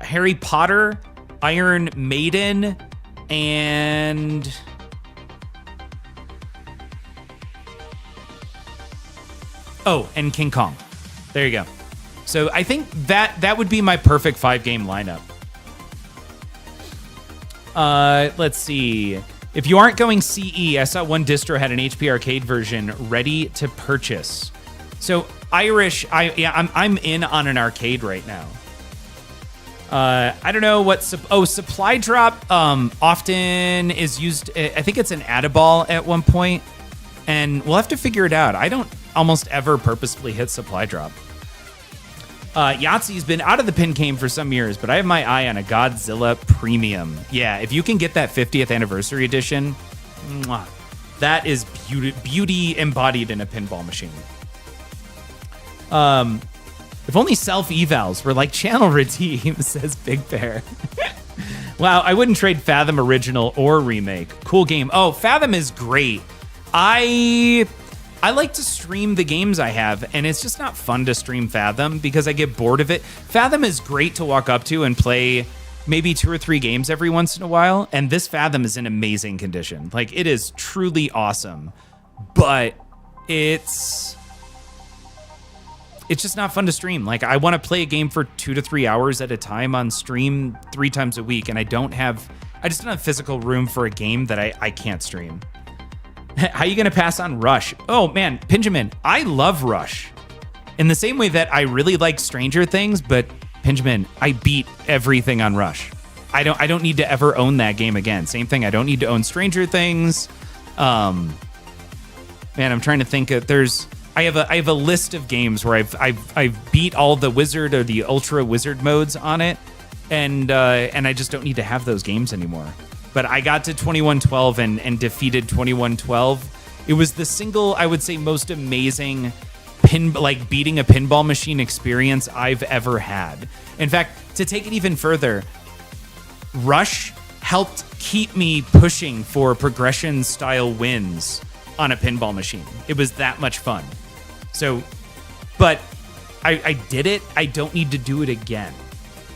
I: Harry Potter, Iron Maiden, and and King Kong. There you go. So I think that would be my perfect 5-game lineup. Let's see. If you aren't going CE, I saw one distro had an HP Arcade version ready to purchase. So Irish, I'm in on an arcade right now. I don't know what. Supply Drop often is used. I think it's an Add-a-Ball at one point, and we'll have to figure it out. I don't almost ever purposefully hit Supply Drop. Yahtzee's been out of the pin game for some years, but I have my eye on a Godzilla Premium. Yeah, if you can get that 50th anniversary edition, that is beauty embodied in a pinball machine. If only self-evals were like channel redeem, says Big Bear. Wow, I wouldn't trade Fathom Original or Remake. Cool game. Oh, Fathom is great. I like to stream the games I have, and it's just not fun to stream Fathom because I get bored of it. Fathom is great to walk up to and play maybe 2 or 3 games every once in a while, and this Fathom is in amazing condition. Like, it is truly awesome, but it's just not fun to stream. Like, I want to play a game for 2 to 3 hours at a time on stream 3 times a week, and I just don't have physical room for a game that I can't stream. How you going to pass on Rush? Oh, man, Pinjamin, I love Rush. In the same way that I really like Stranger Things, but Pinjamin, I beat everything on Rush. I don't need to ever own that game again. Same thing. I don't need to own Stranger Things. Man, I'm trying to think of I have a list of games where I've beat all the wizard or the ultra wizard modes on it, and I just don't need to have those games anymore. But I got to 2112 and defeated 2112. It was the single, I would say, most amazing beating a pinball machine experience I've ever had. In fact, to take it even further, Rush helped keep me pushing for progression style wins on a pinball machine. It was that much fun. So, but I did it. I don't need to do it again.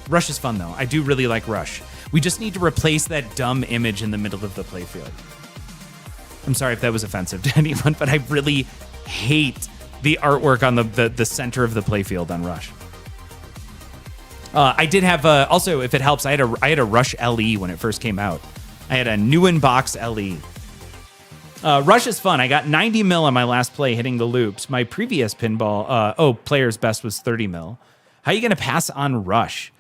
I: Rush is fun though. I do really like Rush. We just need to replace that dumb image in the middle of the playfield. I'm sorry if that was offensive to anyone, but I really hate the artwork on the center of the playfield on Rush. I did have also, if it helps, I had a Rush LE when it first came out. I had a new in box LE. Rush is fun. I got 90 mil on my last play hitting the loops. My previous pinball, player's best was 30 mil. How are you going to pass on Rush?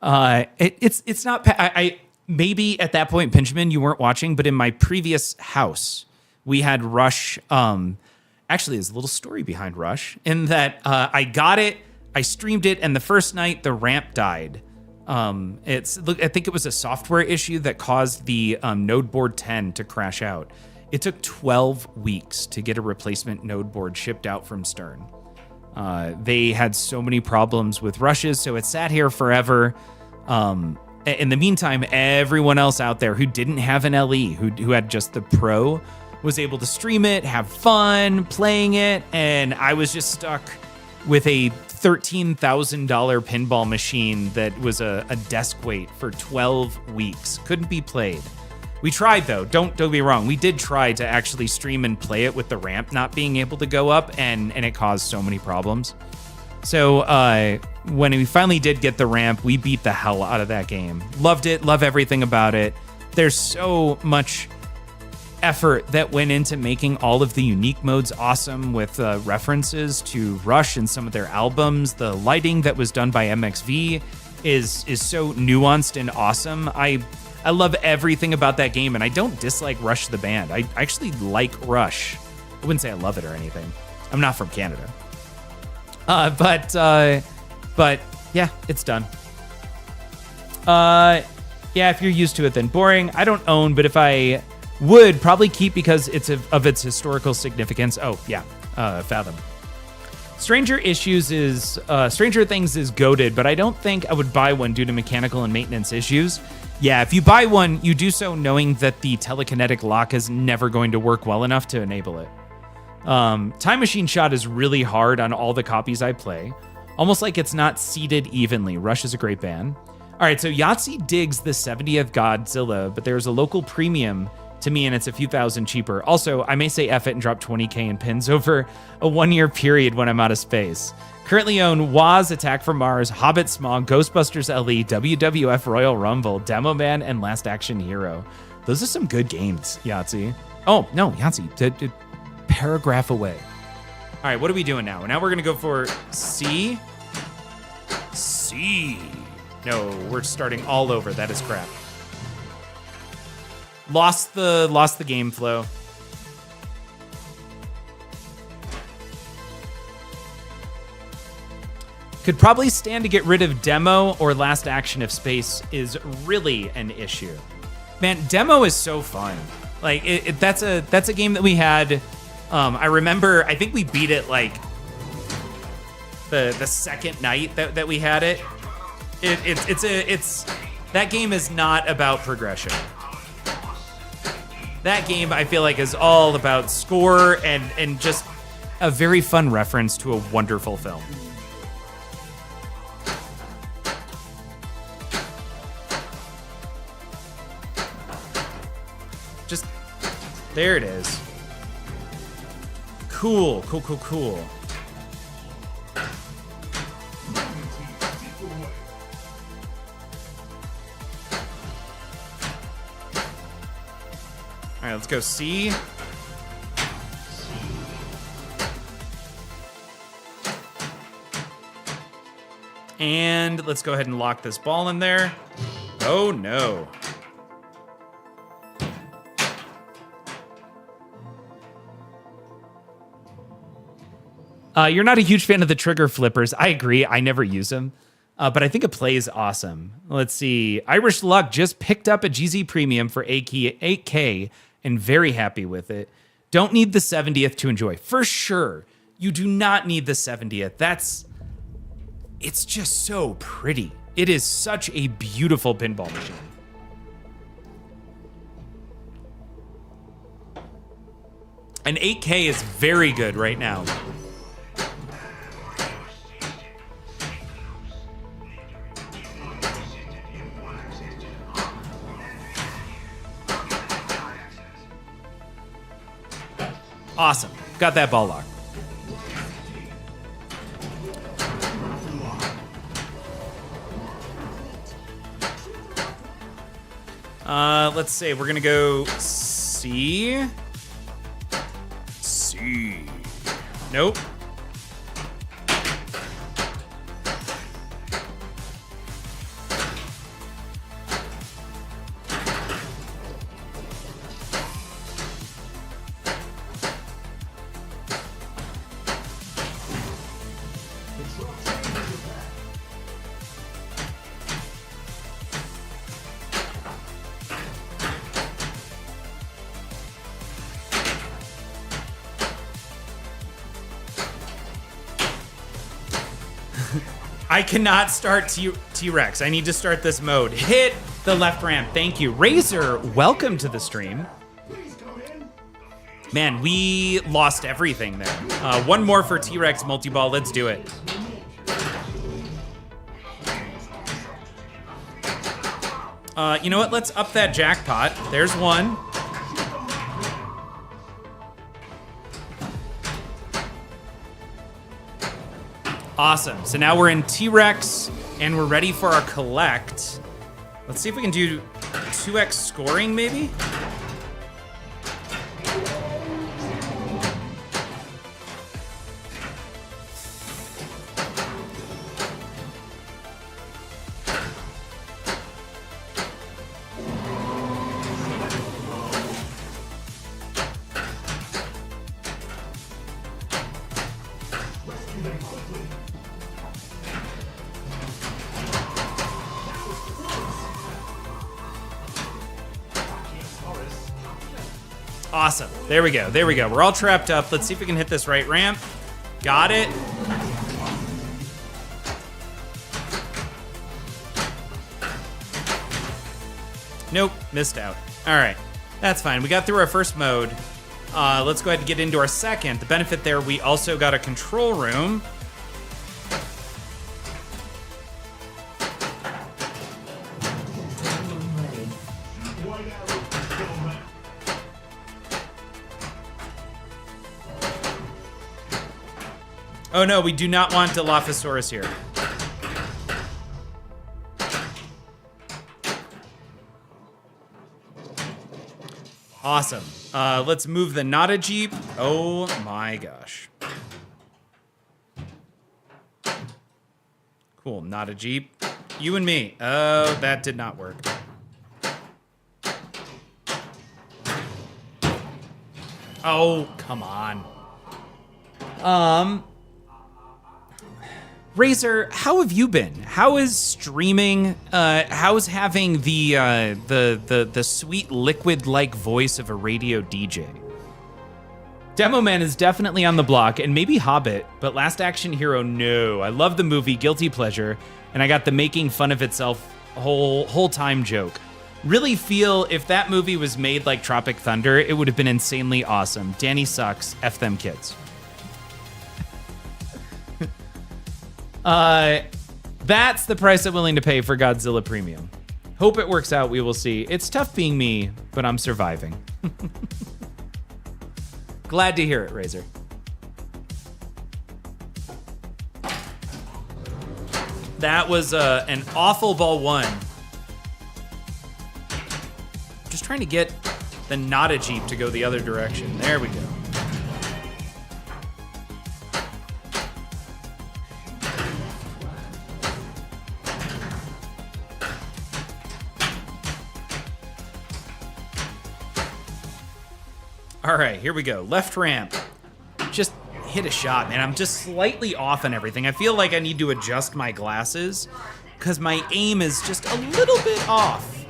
I: It's not. I maybe at that point, Benjamin, you weren't watching, but in my previous house, we had Rush. Actually, there's a little story behind Rush in that I got it, I streamed it, and the first night the ramp died. I think it was a software issue that caused the Node Board 10 to crash out. It took 12 weeks to get a replacement Node board shipped out from Stern. They had so many problems with Rushes, so it sat here forever. In the meantime, everyone else out there who didn't have an LE, who had just the Pro, was able to stream it, have fun playing it, and I was just stuck with a $13,000 pinball machine that was a desk weight for 12 weeks. Couldn't be played. We tried though, don't get me wrong. We did try to actually stream and play it with the ramp not being able to go up, and it caused so many problems. So when we finally did get the ramp, we beat the hell out of that game. Loved it, love everything about it. There's so much effort that went into making all of the unique modes awesome with references to Rush and some of their albums. The lighting that was done by MXV is so nuanced and awesome. I love everything about that game, and I don't dislike Rush the band. I actually like Rush. I wouldn't say I love it or anything. I'm not from Canada. But yeah, it's done. Yeah, if you're used to it, then boring. I don't own, but if I would, probably keep because it's of its historical significance. Oh, yeah, Fathom. Stranger Things is goated, but I don't think I would buy one due to mechanical and maintenance issues. Yeah, if you buy one, you do so knowing that the telekinetic lock is never going to work well enough to enable it. Time Machine Shot is really hard on all the copies I play, almost like it's not seated evenly. Rush is a great band. All right, so Yahtzee digs the 70th Godzilla, but there's a local premium to me, and it's a few thousand cheaper. Also, I may say F it and drop 20K in pins over a 1-year period when I'm out of space. Currently own Waz, Attack from Mars, Hobbit Smog, Ghostbusters LE, WWF Royal Rumble, Demo Man, and Last Action Hero. Those are some good games, Yahtzee. Oh, no, Yahtzee. Paragraph away. All right, what are we doing now? Now we're going to go for C. C. No, we're starting all over. That is crap. Lost the game flow. Could probably stand to get rid of Demo or Last Action if space is really an issue. Man, Demo is so fun. Like that's a game that we had. I remember. I think we beat it like the second night that we had it. It's that game is not about progression. That game, I feel like, is all about score and just a very fun reference to a wonderful film. Just, there it is. Cool. All right, let's go C. And let's go ahead and lock this ball in there. Oh no. You're not a huge fan of the trigger flippers. I agree. I never use them. But I think it plays awesome. Let's see. Irish Luck just picked up a GZ Premium for 8K and very happy with it. Don't need the 70th to enjoy. For sure. You do not need the 70th. It's just so pretty. It is such a beautiful pinball machine. And 8K is very good right now. Awesome. Got that ball locked. Let's say we're gonna go C. C. Nope. I cannot start T-Rex. I need to start this mode. Hit the left ramp. Thank you. Razor, welcome to the stream. Man, we lost everything there. One more for T-Rex multi-ball. Let's do it. You know what? Let's up that jackpot. There's one. Awesome. So now we're in T-Rex and we're ready for our collect. Let's see if we can do 2x scoring maybe. Awesome. There we go. There we go. We're all trapped up. Let's see if we can hit this right ramp. Got it. Nope. Missed out. All right. That's fine. We got through our first mode. Let's go ahead and get into our second. The benefit there, we also got a control room. Oh no, we do not want Dilophosaurus here. Awesome. Let's move the Nada Jeep. Oh my gosh. Cool, Nada Jeep. You and me. Oh, that did not work. Oh, come on. Razor, how have you been? How is streaming? How's having the sweet liquid-like voice of a radio DJ? Demo Man is definitely on the block, and maybe Hobbit, but Last Action Hero, no. I love the movie, guilty pleasure, and I got the making fun of itself whole time joke. Really feel if that movie was made like Tropic Thunder, it would have been insanely awesome. Danny sucks. F them kids. That's the price I'm willing to pay for Godzilla Premium. Hope it works out, we will see. It's tough being me, but I'm surviving. Glad to hear it, Razor. That was an awful ball one. Just trying to get the Nada Jeep to go the other direction. There we go. All right, here we go. Left ramp. Just hit a shot, man. I'm just slightly off on everything. I feel like I need to adjust my glasses because my aim is just a little bit off.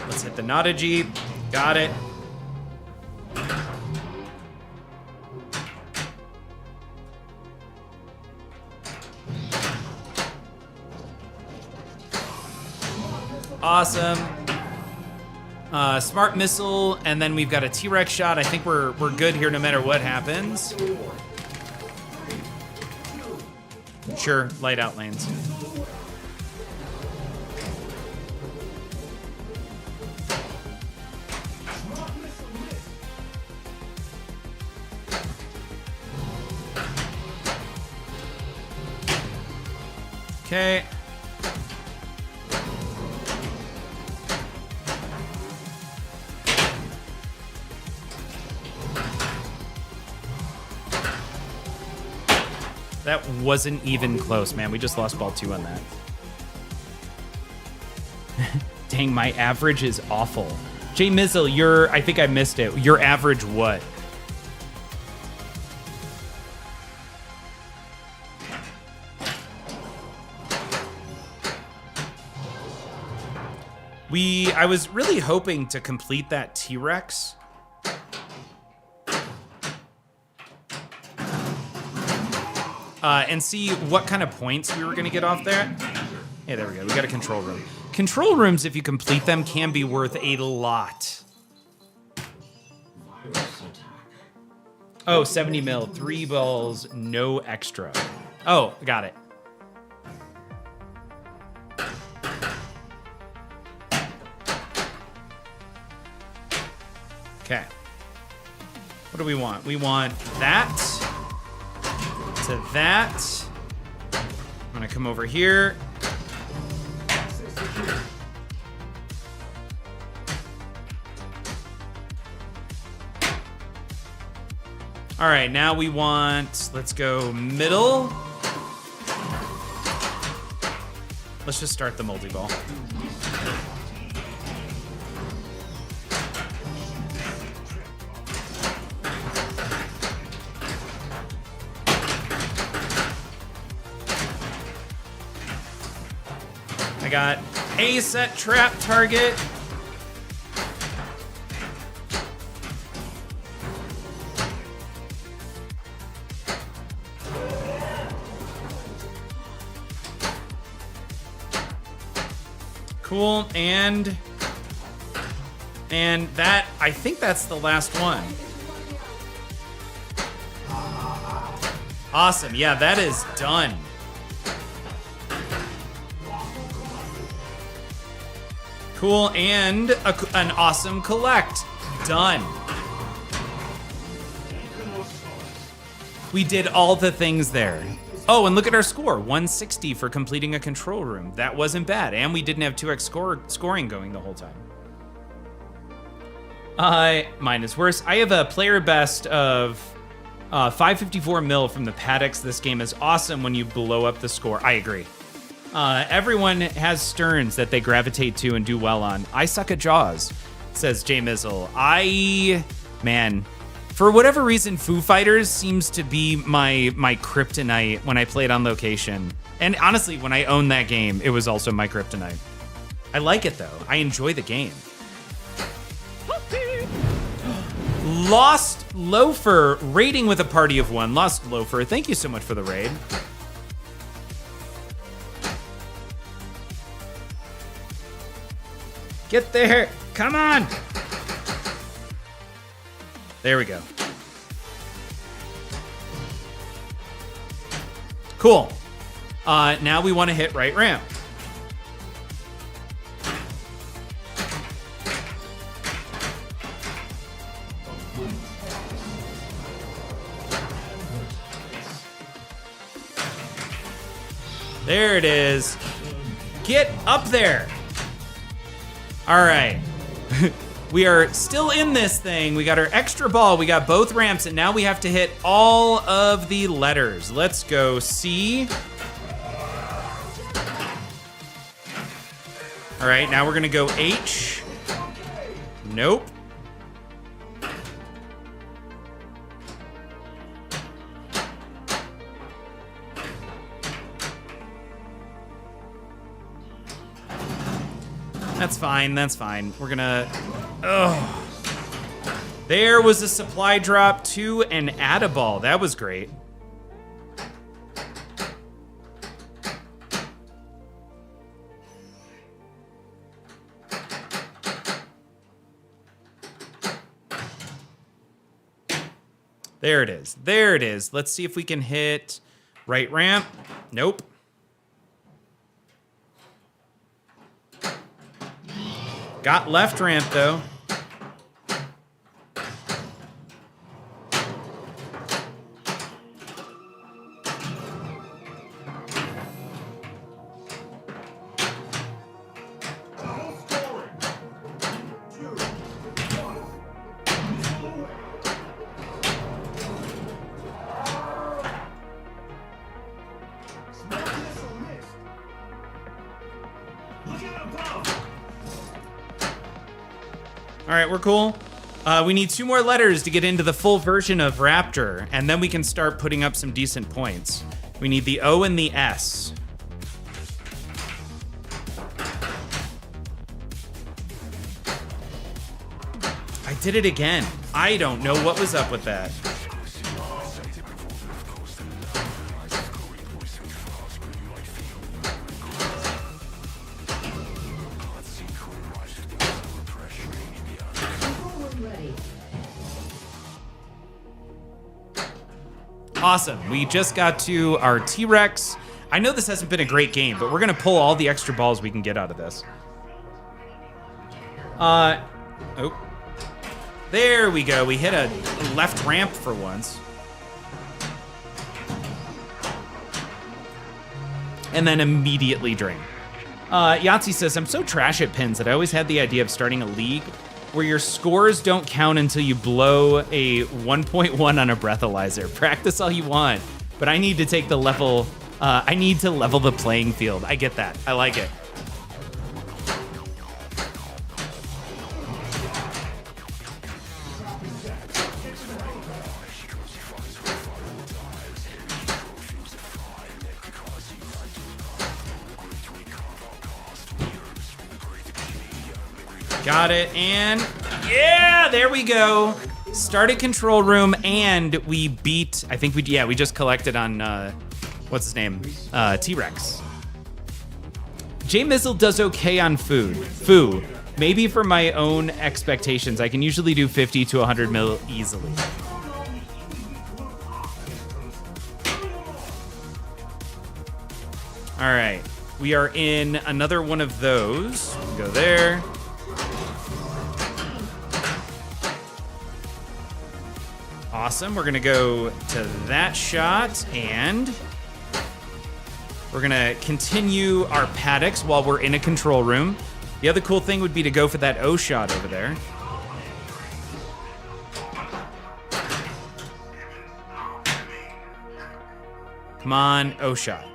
I: Let's hit the Nada Jeep. Got it. Awesome. Smart missile, and then we've got a T-Rex shot. I think we're good here no matter what happens. Sure, light out lanes. Okay. That wasn't even close, man. We just lost ball 2 on that. Dang, my average is awful. Jay Mizzle, I think I missed it. Your average what? I was really hoping to complete that T-Rex. And see what kind of points we were going to get off there. Hey, there we go. We got a control room. Control rooms, if you complete them, can be worth a lot. Oh, 70 mil, 3 balls, no extra. Oh, got it. Okay. What do we want? We want that. To that. I'm gonna come over here. All right, now we want, let's go middle. Let's just start the multi-ball. I got a set trap target. Cool, and that, I think that's the last one. Awesome, yeah, that is done. Cool, and an awesome collect. Done. We did all the things there. Oh, and look at our score, 160 for completing a control room. That wasn't bad, and we didn't have 2x scoring going the whole time. Mine is worse. I have a player best of 554 mil from the paddocks. This game is awesome when you blow up the score. I agree. Everyone has Stearns that they gravitate to and do well on. I suck at Jaws, says Jay Mizzle. Man, for whatever reason, Foo Fighters seems to be my kryptonite when I play it on location. And honestly, when I owned that game, it was also my kryptonite. I like it though. I enjoy the game. Lost Loafer, raiding with a party of 1. Lost Loafer, thank you so much for the raid. Get there, come on. There we go. Cool. Now we want to hit right ramp. There it is. Get up there. All right. We are still in this thing. We got our extra ball. We got both ramps, and now we have to hit all of the letters. Let's go C. All right, now we're gonna go H. Nope. That's fine, that's fine. We're gonna, oh. There was a supply drop to an Add-a-Ball. That was great. There it is. There it is. Let's see if we can hit right ramp. Nope. Got left ramp, though. All right, we're cool. We need 2 more letters to get into the full version of Raptor, and then we can start putting up some decent points. We need the O and the S. I did it again. I don't know what was up with that. Awesome. We just got to our T-Rex. I know this hasn't been a great game, but we're going to pull all the extra balls we can get out of this. Oh. There we go. We hit a left ramp for once. And then immediately drain. Yahtzee says, I'm so trash at pins that I always had the idea of starting a league where your scores don't count until you blow a 1.1 on a breathalyzer. Practice all you want, but I need to take the level, I need to level the playing field. I get that. I like it. Got it, and yeah, there we go. Started control room, and we beat, I think we just collected on, what's his name? T-Rex. J Mizzle does okay on food. Maybe for my own expectations, I can usually do 50 to 100 mil easily. All right, we are in another one of those. Go there. Awesome, we're gonna go to that shot, and we're gonna continue our paddocks while we're in a control room. The other cool thing would be to go for that O shot over there. Come on, O shot.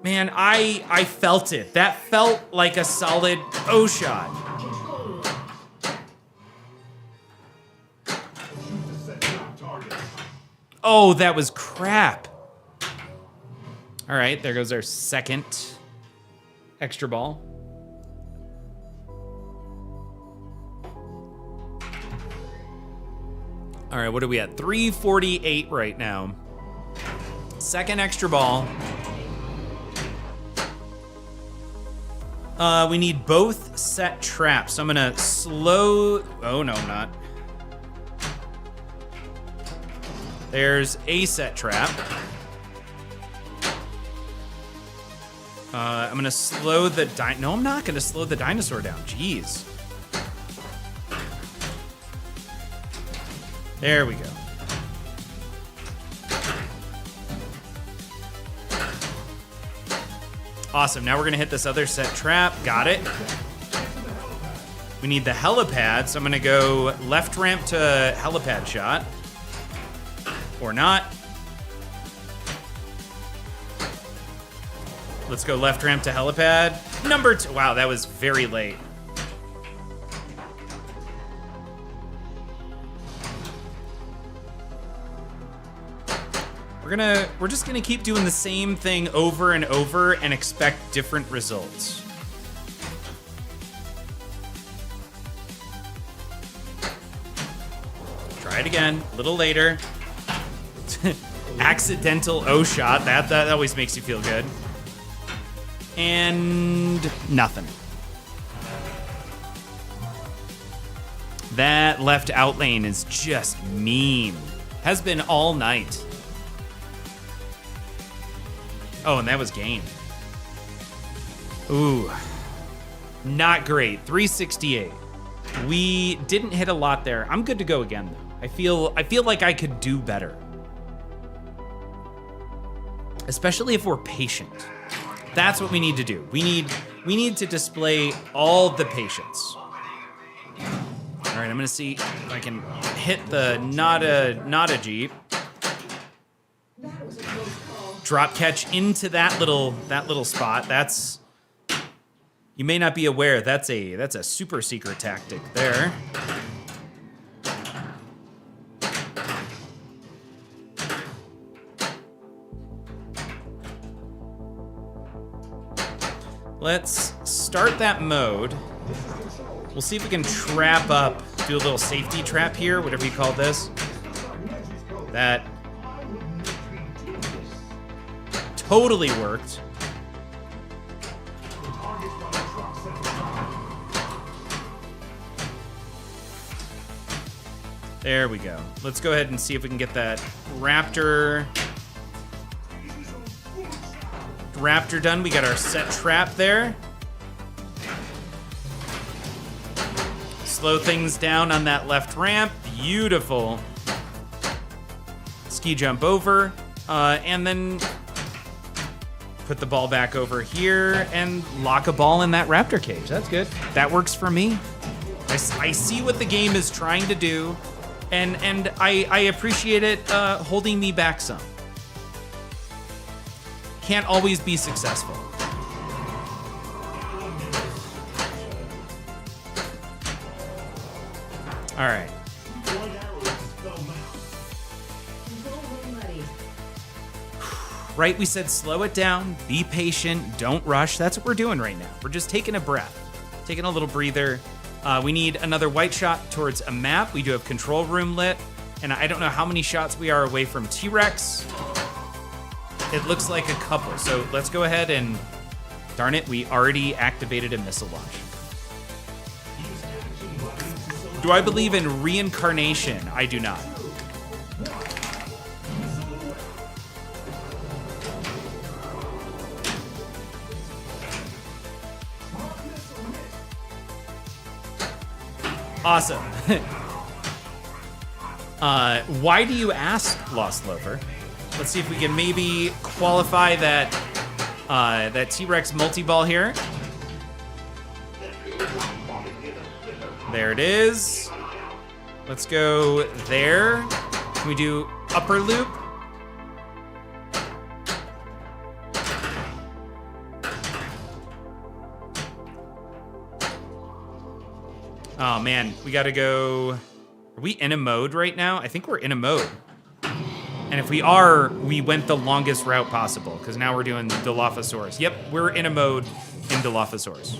I: Man, I felt it. That felt like a solid O shot. Oh, that was crap. All right, there goes our second extra ball. All right, what are we at? 348 right now. Second extra ball. We need both set traps. So I'm gonna slow, oh no, I'm not. There's a set trap. I'm gonna slow the no, I'm not gonna slow the dinosaur down, jeez. There we go. Awesome, now we're gonna hit this other set trap, got it. We need the helipad, so I'm gonna go left ramp to helipad shot. Or not. Let's go left ramp to helipad. Number 2. Wow, that was very late. We're just gonna keep doing the same thing over and over and expect different results. Try it again, a little later. Accidental O shot, that always makes you feel good. And nothing. That left out lane is just mean. Has been all night. Oh, and that was game. Ooh. Not great. 368. We didn't hit a lot there. I'm good to go again, though. I feel like I could do better. Especially if we're patient. That's what we need to do. We need to display all the patience. All right, I'm gonna see if I can hit the not a Jeep. Drop catch into that little spot. That's, you may not be aware, that's a super secret tactic there. Let's start that mode. We'll see if we can trap up, do a little safety trap here, whatever you call this. That totally worked. There we go. Let's go ahead and see if we can get that Raptor done. We got our set trap there. Slow things down on that left ramp. Beautiful. Ski jump over. And then put the ball back over here and lock a ball in that Raptor cage. That's good. That works for me. I see what the game is trying to do, and I appreciate it holding me back some. Can't always be successful. All right. Right, we said slow it down, be patient, don't rush. That's what we're doing right now. We're just taking a breath, taking a little breather. We need another white shot towards a map. We do have control room lit, and I don't know how many shots we are away from T-Rex. It looks like a couple, so let's go ahead and, darn it, we already activated a missile launch. Do I believe in reincarnation? I do not. Awesome. Why do you ask, Lost Lover? Let's see if we can maybe qualify that that T-Rex multi-ball here. There it is. Let's go there. Can we do upper loop? Oh man, we gotta go. Are we in a mode right now? I think we're in a mode. And if we are, we went the longest route possible, because now we're doing Dilophosaurus. Yep, we're in a mode in Dilophosaurus.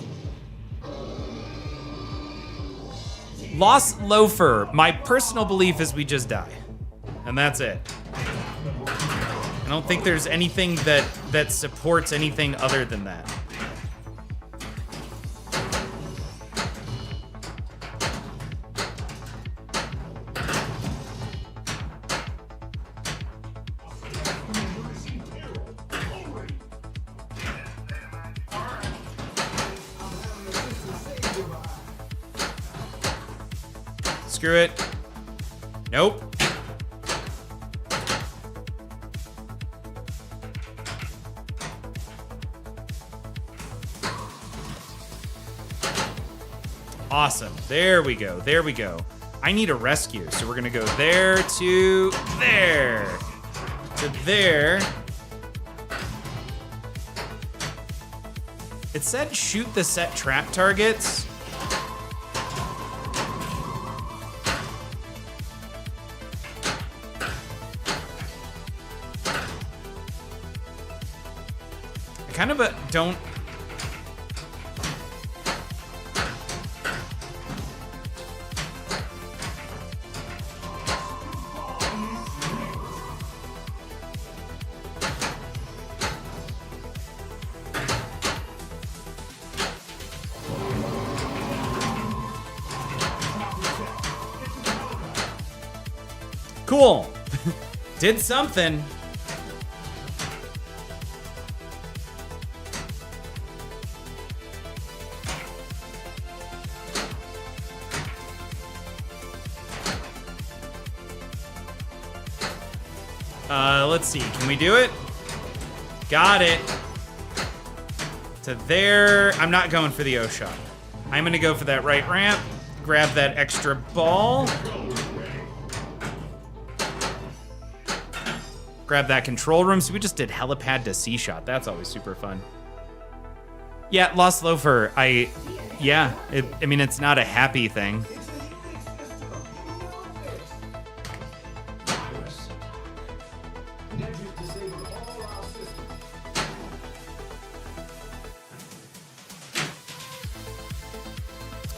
I: Lost Loafer, my personal belief is we just die. And that's it. I don't think there's anything that supports anything other than that. Screw it. Nope. Awesome. There we go. There we go. I need a rescue, so we're gonna go there to there. To there. It said shoot the set trap targets. I kind of don't... Cool. Did something. Let's see. Can we do it? Got it. To there. I'm not going for the O shot. I'm going to go for that right ramp. Grab that extra ball. Grab that control room. So we just did helipad to C shot. That's always super fun. Yeah, Lost Loafer. I mean, it's not a happy thing.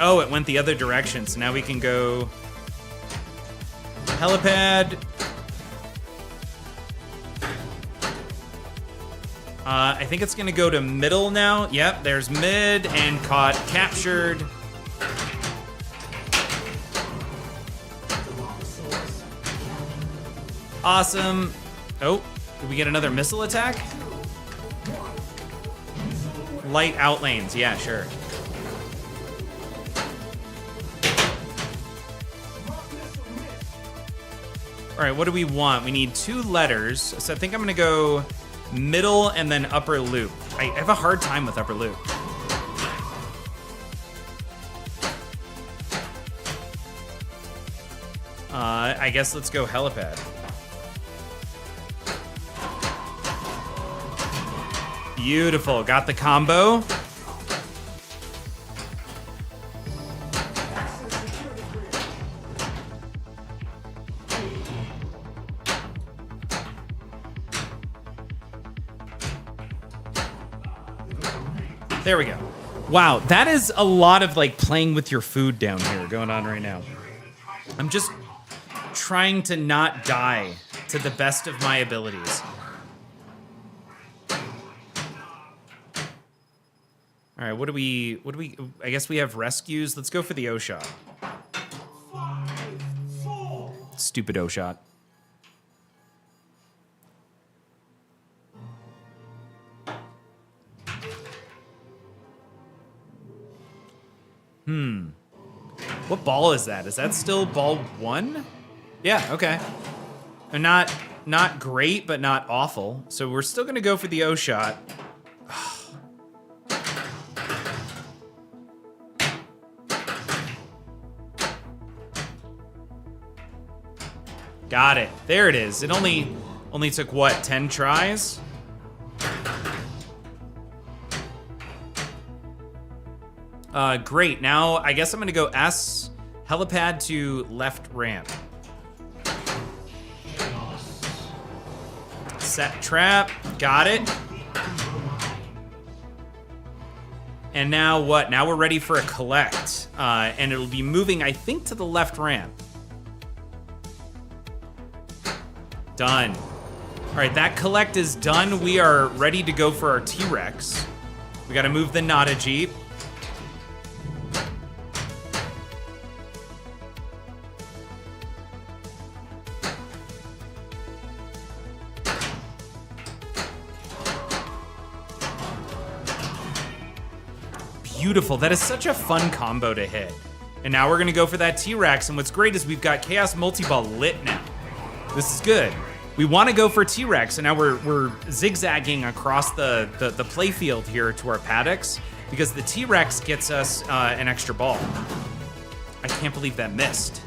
I: Oh, it went the other direction. So now we can go helipad. I think it's gonna go to middle now. Yep, there's mid and caught, captured. Awesome. Oh, did we get another missile attack? Light out lanes, yeah, sure. All right, what do we want? We need 2 letters. So I think I'm gonna go middle and then upper loop. I have a hard time with upper loop. I guess let's go helipad. Beautiful, got the combo. There we go. Wow, that is a lot of like playing with your food down here going on right now. I'm just trying to not die to the best of my abilities. All right, what do we, I guess we have rescues. Let's go for the O shot. Stupid O shot. What ball is that? Is that still ball 1? Yeah, okay. And not great, but not awful. So we're still gonna go for the O shot. Got it. There it is. It only took what, 10 tries? Great. Now I guess I'm gonna go S, helipad to left ramp. Set trap. Got it. And now what? Now we're ready for a collect. And it'll be moving, I think, to the left ramp. Done. All right, that collect is done. We are ready to go for our T-Rex. We gotta move the Nada Jeep. Beautiful. That is such a fun combo to hit. And now we're gonna go for that T-Rex, and what's great is we've got Chaos Multi-Ball lit now. This is good. We wanna go for T-Rex, and now we're zigzagging across the play field here to our paddocks, because the T-Rex gets us an extra ball. I can't believe that missed.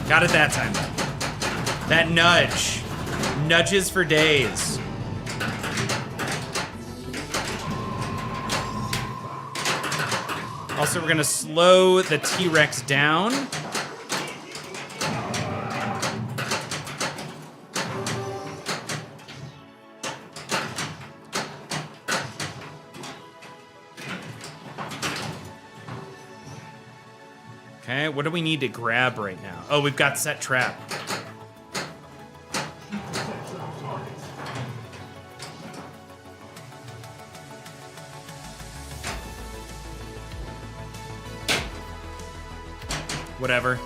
I: Got it that time. That nudge. Nudges for days. Also, we're gonna slow the T-Rex down. Okay, what do we need to grab right now? Oh, we've got set trap. Whatever.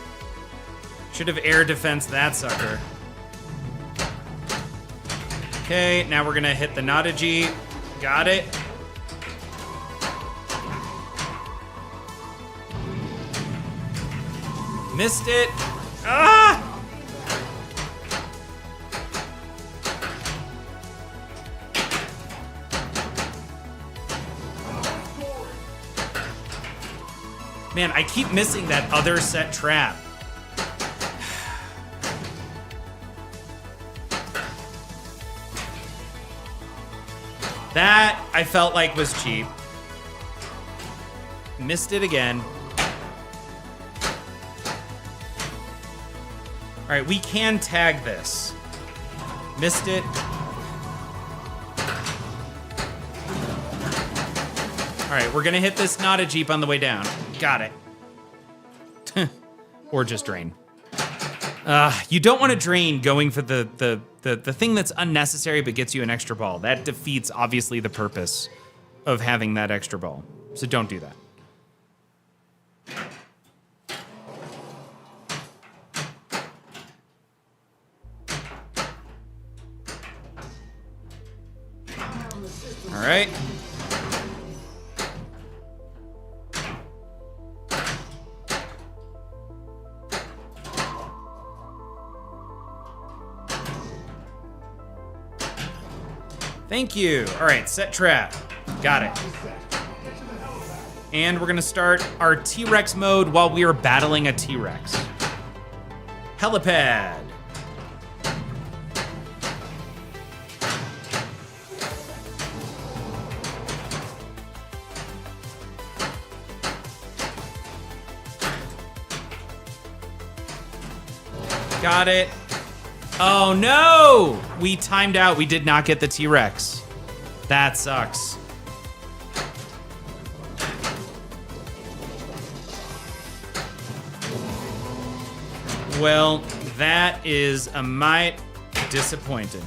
I: Should have air defense that sucker. Okay, now we're gonna hit the Nadaji. Got it. Missed it. Ah! Man, I keep missing that other set trap. That I felt like was cheap. Missed it again. All right, we can tag this. Missed it. All right, we're gonna hit this not a Jeep on the way down. Got it. Or just drain. You don't want to drain going for the thing that's unnecessary but gets you an extra ball. That defeats, obviously, the purpose of having that extra ball. So don't do that. All right. Thank you. All right, set trap. Got it. And we're gonna start our T-Rex mode while we are battling a T-Rex. Helipad. Got it. Oh no! We timed out. We did not get the T-Rex. That sucks. Well, that is a mite disappointing.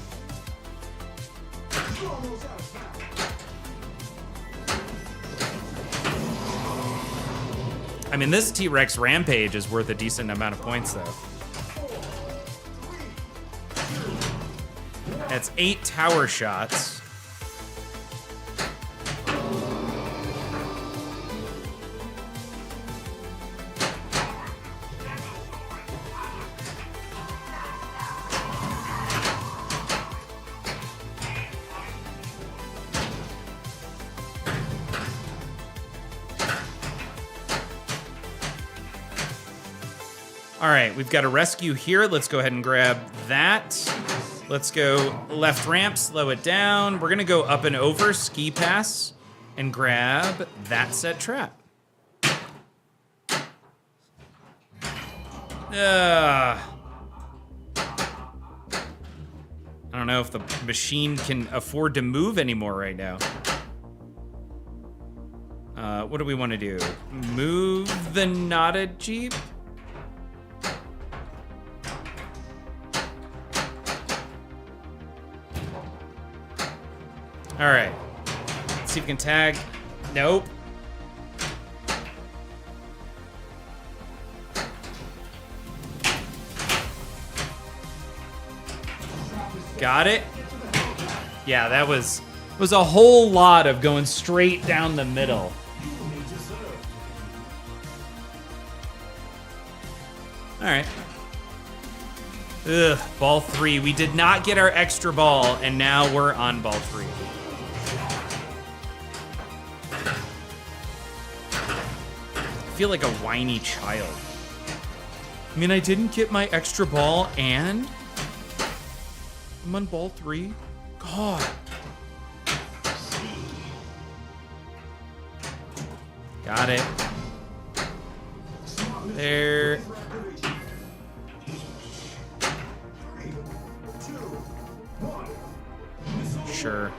I: I mean, this T-Rex Rampage is worth a decent amount of points, though. That's 8 tower shots. All right, we've got a rescue here. Let's go ahead and grab that. Let's go left ramp, slow it down. We're gonna go up and over, ski pass, and grab that set trap. I don't know if the machine can afford to move anymore right now. What do we want to do? Move the Nada Jeep? All right, let's see if we can tag. Nope. Got it. Yeah, that was a whole lot of going straight down the middle. All right. Ugh, ball 3. We did not get our extra ball, and now we're on ball 3. I feel like a whiny child. I mean, I didn't get my extra ball and I'm on ball 3. God. Got it. There. Sure.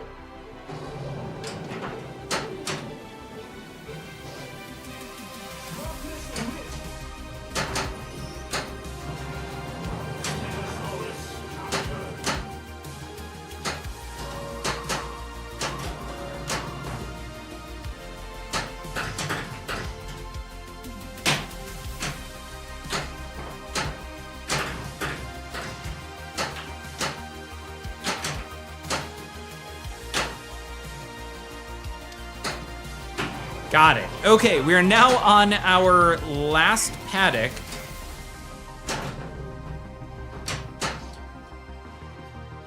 I: Got it. Okay, we are now on our last paddock.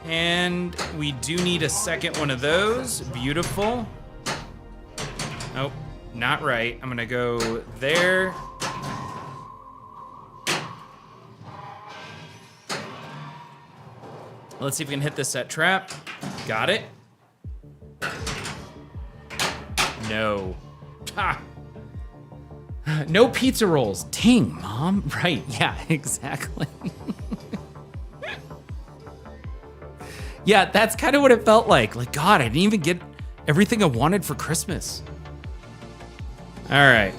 I: And we do need a second one of those. Beautiful. Nope, not right. I'm gonna go there. Let's see if we can hit this set trap. Got it. No. Ha. No pizza rolls. Dang, Mom. Right. Yeah, exactly. Yeah, that's kind of what it felt like. Like, God, I didn't even get everything I wanted for Christmas. All right.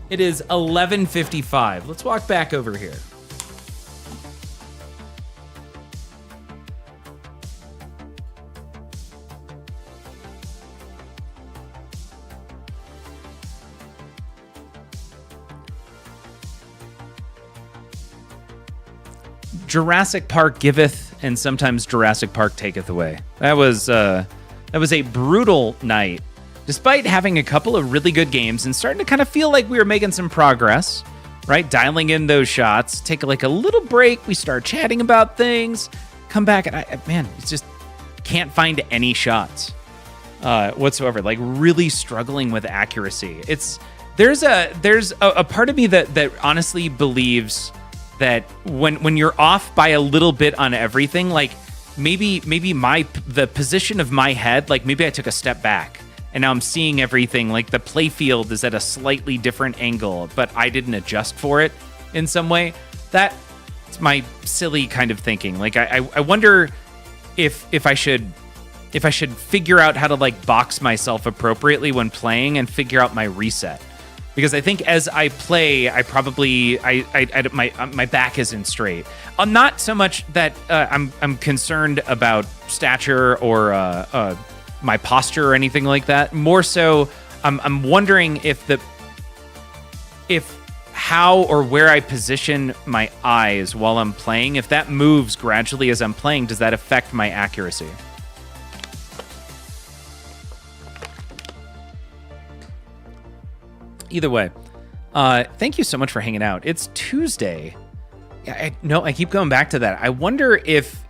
I: It is 11:55. Let's walk back over here. Jurassic Park giveth, and sometimes Jurassic Park taketh away. That was a brutal night. Despite having a couple of really good games and starting to kind of feel like we were making some progress, right? Dialing in those shots, take like a little break. We start chatting about things, come back, and it's just can't find any shots whatsoever. Like really struggling with accuracy. There's a part of me that honestly believes that when you're off by a little bit on everything, like maybe the position of my head, like maybe I took a step back and now I'm seeing everything, like the play field is at a slightly different angle, but I didn't adjust for it in some way. That's my silly kind of thinking. Like I wonder if I should figure out how to like box myself appropriately when playing and figure out my reset. Because I think as I play, I probably my back isn't straight. Not so much that I'm concerned about stature or my posture or anything like that. More so, I'm wondering if how or where I position my eyes while I'm playing, if that moves gradually as I'm playing, does that affect my accuracy? Either way, thank you so much for hanging out. It's Tuesday. I keep going back to that. I wonder if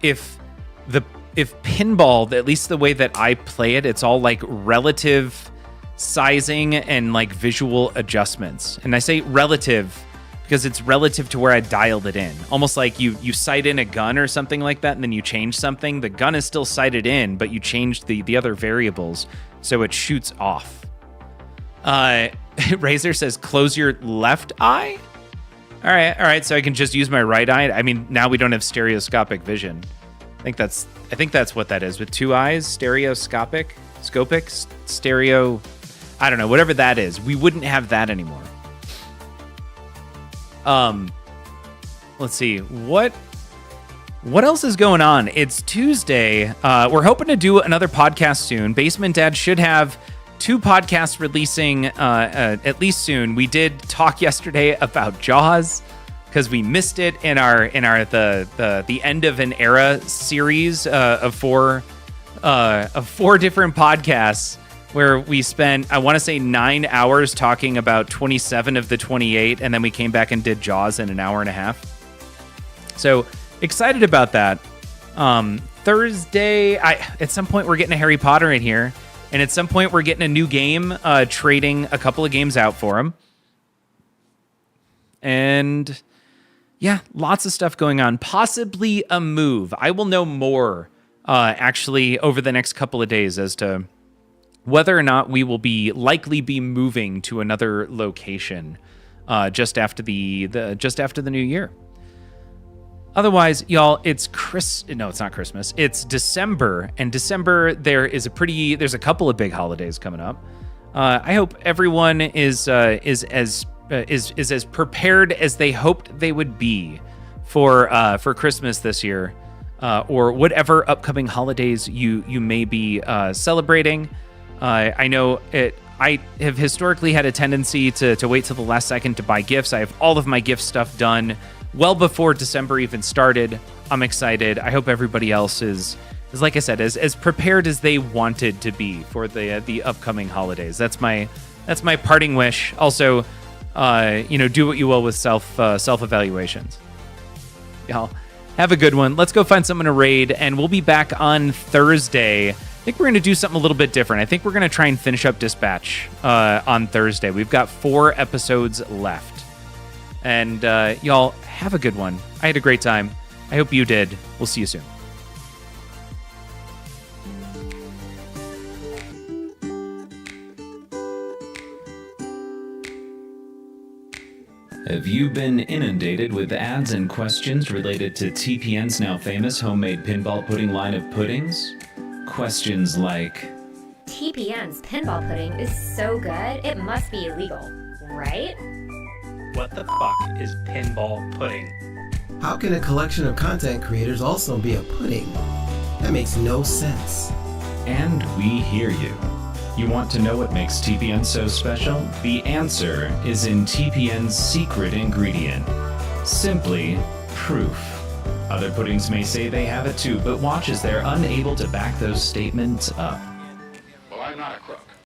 I: pinball, at least the way that I play it, it's all like relative sizing and like visual adjustments. And I say relative because it's relative to where I dialed it in. Almost like you sight in a gun or something like that, and then you change something. The gun is still sighted in, but you changed the other variables, so it shoots off. Razor says, close your left eye? All right, so I can just use my right eye. I mean, now we don't have stereoscopic vision. I think that's what that is. With two eyes, scopic, stereo, I don't know, whatever that is. We wouldn't have that anymore. Let's see. What else is going on? It's Tuesday. We're hoping to do another podcast soon. Basement Dad should have 2 podcasts releasing at least soon. We did talk yesterday about Jaws because we missed it in our the end of an era series of 4 different podcasts where we spent, I want to say 9 hours talking about 27 of the 28, and then we came back and did Jaws in an hour and a half. So excited about that. Thursday, at some point we're getting a Harry Potter in here. And at some point, we're getting a new game, trading a couple of games out for him. And Yeah, lots of stuff going on. Possibly a move. I will know more actually over the next couple of days as to whether or not we will likely be moving to another location just after the new year. Otherwise, y'all, it's not Christmas. It's December, and December there's a couple of big holidays coming up. I hope everyone is as prepared as they hoped they would be for Christmas this year, or whatever upcoming holidays you may be celebrating. I know I have historically had a tendency to wait till the last second to buy gifts. I have all of my gift stuff done well before December even started. I'm excited. I hope everybody else is like I said, as prepared as they wanted to be for the upcoming holidays. That's my parting wish. Also, do what you will with self evaluations. Y'all have a good one. Let's go find someone to raid, and we'll be back on Thursday. I think we're going to do something a little bit different. I think we're going to try and finish up Dispatch on Thursday. We've got 4 episodes left. And y'all, have a good one. I had a great time. I hope you did. We'll see you soon.
C: Have you been inundated with ads and questions related to TPN's now famous homemade pinball pudding line of puddings? Questions like,
J: TPN's pinball pudding is so good, it must be illegal, right?
K: What the fuck is pinball pudding?
L: How can a collection of content creators also be a pudding? That makes no sense.
C: and we hear you. You want to know what makes TPN so special? The answer is in TPN's secret ingredient. Simply proof. Other puddings may say they have it too, but watch as they're unable to back those statements up.
B: Well, I'm not a crook.